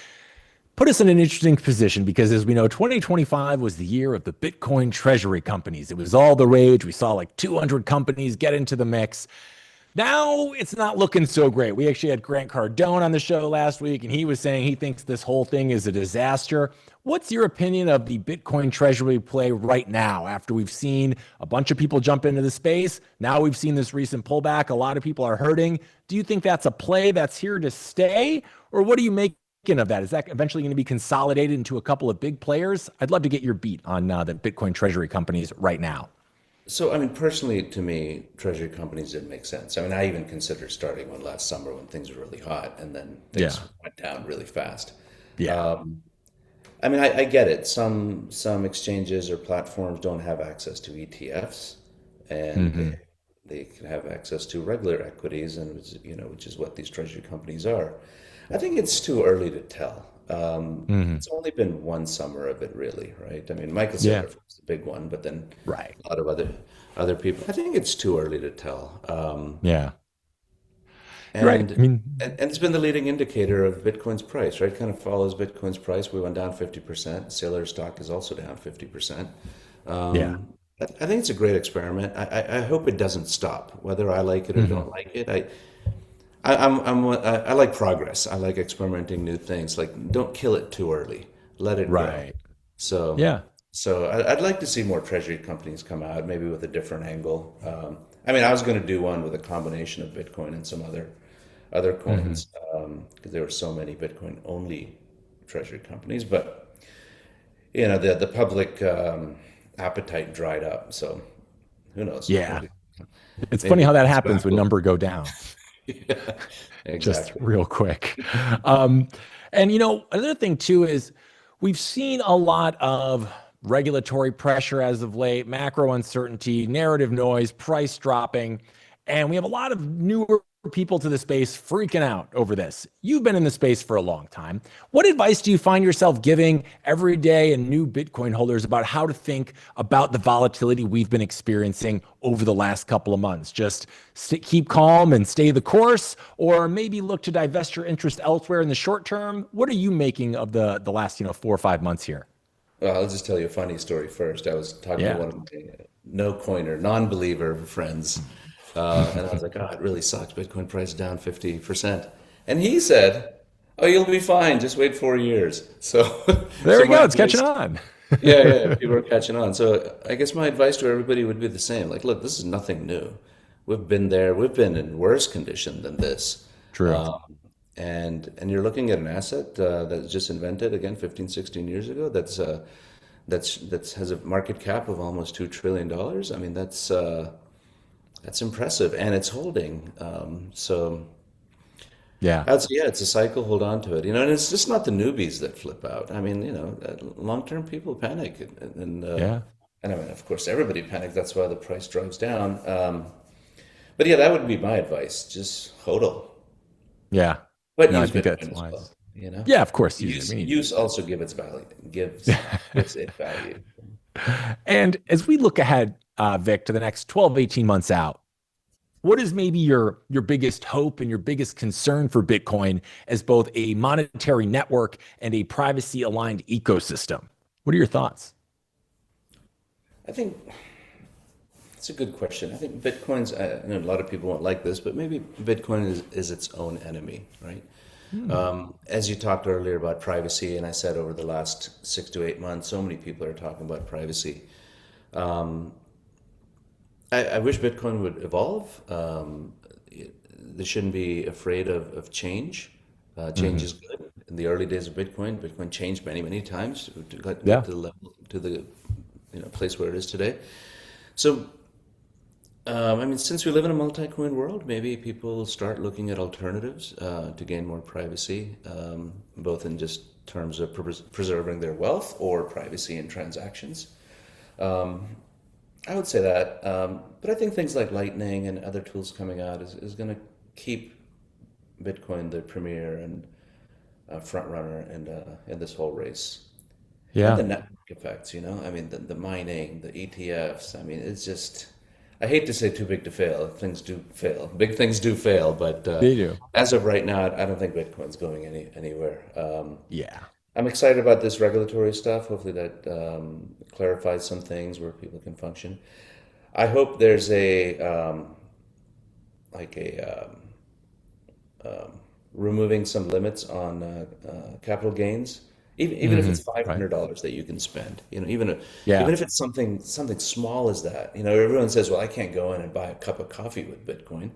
put us in an interesting position because, as we know, 2025 was the year of the Bitcoin treasury companies. It was all the rage. We saw like 200 companies get into the mix. Now it's not looking so great. We actually had Grant Cardone on the show last week, and he was saying he thinks this whole thing is a disaster. What's your opinion of the Bitcoin treasury play right now after we've seen a bunch of people jump into the space? Now we've seen this recent pullback. A lot of people are hurting. Do you think that's a play that's here to stay? Or what do you make of that? Is that eventually going to be consolidated into a couple of big players? I'd love to get your beat on the Bitcoin treasury companies right now. So, I mean, personally, to me, treasury companies didn't make sense. I mean, I even considered starting one last summer when things were really hot, and then things went down really fast. Yeah. I mean, I get it. Some exchanges or platforms don't have access to ETFs, and they can have access to regular equities, and which is what these treasury companies are. I think it's too early to tell. It's only been one summer of it, really, right? I mean, Michael Saylor was the big one, but then Right. a lot of other people. I think it's too early to tell. Yeah. And, Right. I mean, and it's been the leading indicator of Bitcoin's price, right? Kind of follows Bitcoin's price. We went down 50%. Saylor stock is also down 50%. yeah. I think it's a great experiment. I hope it doesn't stop, whether I like it or don't like it. I like progress. I like experimenting new things. Like, don't kill it too early. Let it grow. Right. So Yeah. So I'd like to see more treasury companies come out, maybe with a different angle. I mean, I was going to do one with a combination of Bitcoin and some other coins, because there were so many Bitcoin only treasury companies. But the public appetite dried up. So who knows? Yeah. It's Maybe funny how that it's happens when back. number go down. Yeah, Just exactly. real quick. And another thing too is we've seen a lot of regulatory pressure as of late, macro uncertainty, narrative noise, price dropping, and we have a lot of newer people to the space freaking out over this. You've been in the space for a long time. What advice do you find yourself giving everyday and new Bitcoin holders about how to think about the volatility we've been experiencing over the last couple of months? Just keep calm and stay the course, or maybe look to divest your interest elsewhere in the short term? What are you making of the last 4 or 5 months here? Well, I'll just tell you a funny story first. I was talking to one of my no-coiner, non-believer friends, and I was like, "Oh, it really sucks. Bitcoin price is down 50%." And he said, "Oh, you'll be fine. Just wait 4 years." So There so we go. my It's catching advice- on. Yeah, people are catching on. So I guess my advice to everybody would be the same. Like, look, this is nothing new. We've been there. We've been in worse condition than this. True. And you're looking at an asset that's just invented again 15, 16 years ago. That's has a market cap of almost $2 trillion. I mean, that's impressive, and it's holding. So. Yeah. Yeah, it's a cycle. Hold on to it, and it's just not the newbies that flip out. I mean, long-term people panic, Yeah. and I mean, of course, everybody panics. That's why the price drives down. But yeah, that would be my advice. Just hodl, Yeah. but No, I use think that's Bitcoin as well. wise. Yeah, of course. Use We need use also give its value, gives it value. And as we look ahead, Vic, to the next 12, 18 months out, what is maybe your biggest hope and your biggest concern for Bitcoin as both a monetary network and a privacy aligned ecosystem? What are your thoughts? I think it's a good question. I think Bitcoin's, I know a lot of people won't like this, but maybe Bitcoin is its own enemy, right? As you talked earlier about privacy, and I said over the last 6 to 8 months, so many people are talking about privacy. I wish Bitcoin would evolve. They shouldn't be afraid of change. Change is good. In the early days of Bitcoin changed many, many times to get Yeah. to the level, to the place where it is today. So, I mean, since we live in a multi-coin world, maybe people start looking at alternatives to gain more privacy, both in just terms of preserving their wealth or privacy in transactions. I would say that, but I think things like Lightning and other tools coming out is going to keep Bitcoin the premier and front runner in this whole race. And the Yeah. network effects, I mean, the mining, the ETFs. I mean, it's just, I hate to say too big to fail. Things do fail. Big things do fail, but They do. as of right now, I don't think Bitcoin's going anywhere. Yeah. I'm excited about this regulatory stuff. Hopefully that clarifies some things where people can function. I hope there's a like a removing some limits on capital gains, even if it's five Right. hundred dollars that you can spend. Yeah. Even if it's something small as that. Everyone says, "Well, I can't go in and buy a cup of coffee with Bitcoin."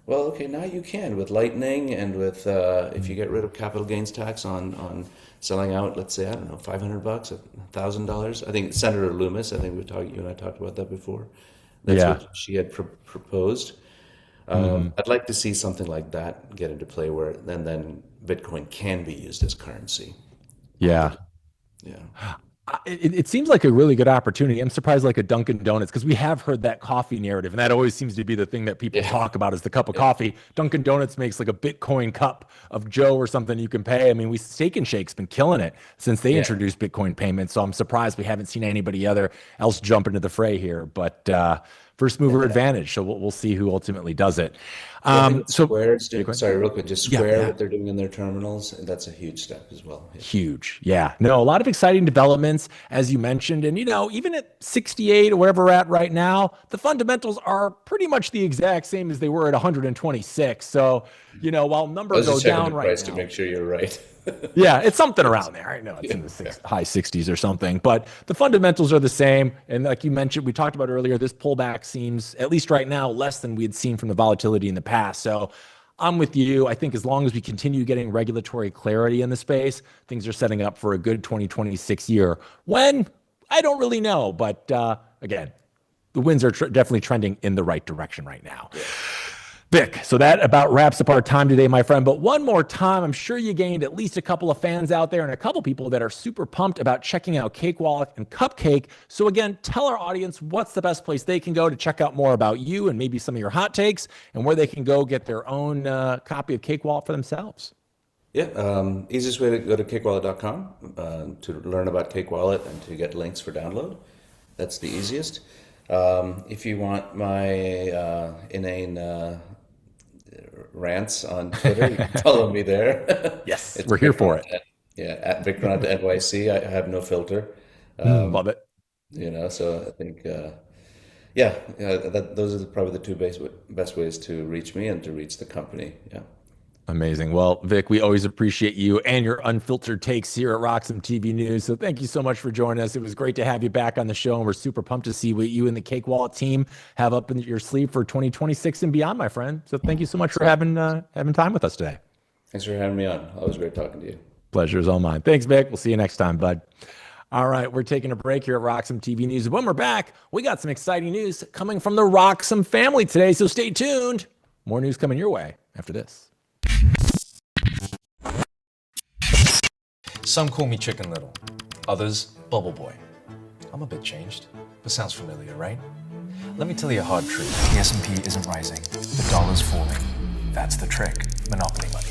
Well, okay, now you can with Lightning and with if you get rid of capital gains tax on selling out, let's say, I don't know, $500, $1,000. I think Senator Loomis, I think you and I talked about that before. That's Yeah. what she had proposed. I'd like to see something like that get into play where then Bitcoin can be used as currency. Yeah. Yeah. It seems like a really good opportunity. I'm surprised, like a Dunkin' Donuts, because we have heard that coffee narrative, and that always seems to be the thing that people Yeah. talk about is the cup of coffee. Dunkin' Donuts makes like a Bitcoin cup of Joe or something you can pay. I mean, Steak and Shake's been killing it since they Yeah. introduced Bitcoin payments. So I'm surprised we haven't seen anybody else jump into the fray here. But first mover advantage. So we'll see who ultimately does it. Yeah, I think what So Square's doing, Bitcoin? sorry, real quick, just Yeah, Square, yeah. what they're doing in their terminals, that's a huge step as well. Yeah. Huge. Yeah. No, a lot of exciting developments, as you mentioned. And, even at 68 or wherever we're at right now, the fundamentals are pretty much the exact same as they were at 126. So, while I numbers was go just checking down the right price to now. make sure you're right. Yeah, it's something around there. I know it's in the high 60s or something, but the fundamentals are the same. And like you mentioned, we talked about earlier, this pullback seems, at least right now, less than we had seen from the volatility in the past. So I'm with you. I think as long as we continue getting regulatory clarity in the space, things are setting up for a good 2026 year. When? I don't really know. But again, the winds are definitely trending in the right direction right now. Vic, so that about wraps up our time today, my friend. But one more time, I'm sure you gained at least a couple of fans out there and a couple people that are super pumped about checking out Cake Wallet and Cupcake. So again, tell our audience what's the best place they can go to check out more about you and maybe some of your hot takes and where they can go get their own copy of Cake Wallet for themselves. Yeah, easiest way to go to cakewallet.com to learn about Cake Wallet and to get links for download. That's the easiest. If you want my inane rants on Twitter, you can follow me there. Yes, It's we're here for it. at Vikrant NYC. I have no filter. Love it. So I think, those are probably the two best ways to reach me and to reach the company. Yeah. Amazing. Well, Vic, we always appreciate you and your unfiltered takes here at Roxom TV News. So thank you so much for joining us. It was great to have you back on the show, and we're super pumped to see what you and the Cake Wallet team have up in your sleeve for 2026 and beyond, my friend. So thank you so much for having time with us today. Thanks for having me on. Always great talking to you. Pleasure is all mine. Thanks, Vic. We'll see you next time, bud. All right, we're taking a break here at Roxom TV News. When we're back, we got some exciting news coming from the Roxom family today, so stay tuned. More news coming your way after this. Some call me Chicken Little, others Bubble Boy. I'm a bit changed, but sounds familiar, right? Let me tell you a hard truth. The S&P isn't rising, the dollar's falling. That's the trick, monopoly money.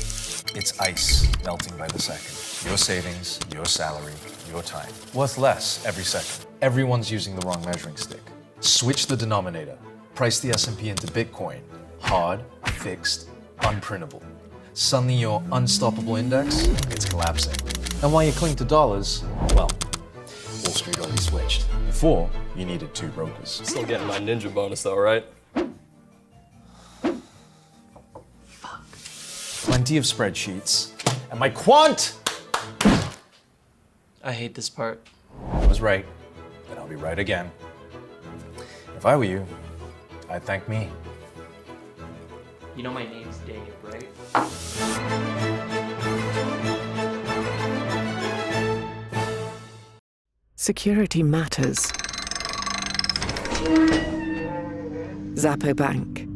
It's ice melting by the second. Your savings, your salary, your time. Worth less every second. Everyone's using the wrong measuring stick. Switch the denominator. Price the S&P into Bitcoin. Hard, fixed, unprintable. Suddenly your unstoppable index, it's collapsing. And while you cling to dollars, well, Wall Street already switched. Before, you needed 2 brokers. Still getting my ninja bonus though, right? Plenty of spreadsheets. And my quant! I hate this part. I was right, and I'll be right again. If I were you, I'd thank me. You know my name's Dave, right? Security matters. Zappo Bank.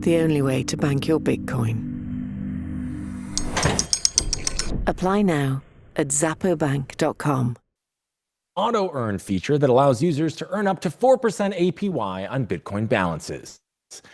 The only way to bank your Bitcoin. Apply now at zappobank.com. Auto earn feature that allows users to earn up to 4% APY on Bitcoin balances.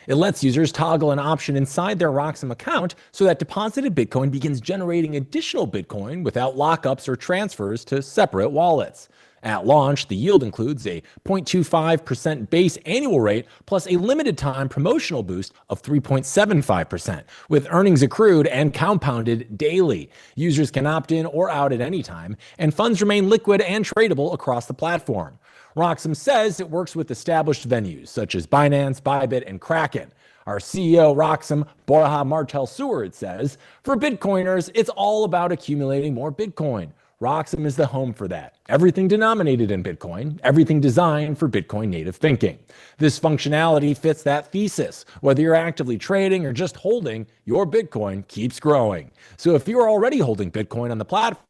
It lets users toggle an option inside their Roxom account so that deposited Bitcoin begins generating additional Bitcoin without lockups or transfers to separate wallets. At launch, the yield includes a 0.25% base annual rate plus a limited time promotional boost of 3.75%, with earnings accrued and compounded daily. Users can opt in or out at any time, and funds remain liquid and tradable across the platform. Roxom says it works with established venues such as Binance, Bybit, and Kraken. Our CEO, Roxom, Borja Martel Seward, says, for Bitcoiners, it's all about accumulating more Bitcoin. Roxom is the home for that. Everything denominated in Bitcoin, everything designed for Bitcoin native thinking. This functionality fits that thesis. Whether you're actively trading or just holding, your Bitcoin keeps growing. So if you're already holding Bitcoin on the platform,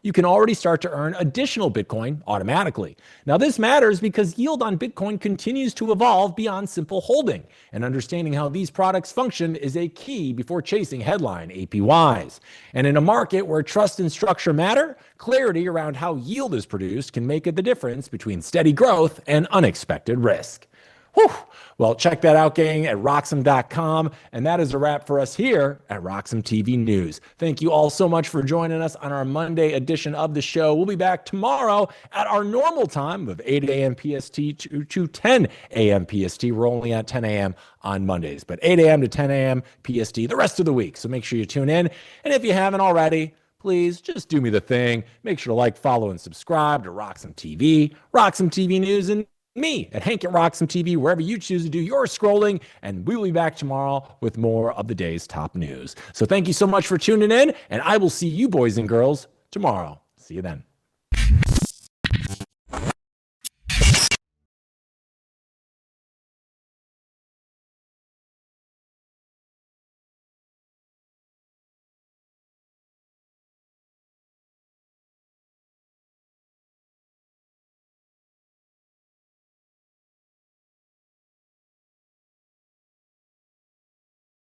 you can already start to earn additional Bitcoin automatically. Now, this matters because yield on Bitcoin continues to evolve beyond simple holding, and understanding how these products function is a key before chasing headline APYs. And in a market where trust and structure matter, clarity around how yield is produced can make it the difference between steady growth and unexpected risk. Whew. Well, check that out, gang, at Roxom.com. And that is a wrap for us here at Roxom TV News. Thank you all so much for joining us on our Monday edition of the show. We'll be back tomorrow at our normal time of 8 a.m. PST to 10 a.m. PST. We're only at 10 a.m. on Mondays, but 8 a.m. to 10 a.m. PST the rest of the week. So make sure you tune in. And if you haven't already, please just do me the thing. Make sure to like, follow, and subscribe to Roxom TV, Roxom TV News, and me at Hank at Roxom TV, wherever you choose to do your scrolling, and we'll be back tomorrow with more of the day's top news. So thank you so much for tuning in, and I will see you boys and girls tomorrow. See you then.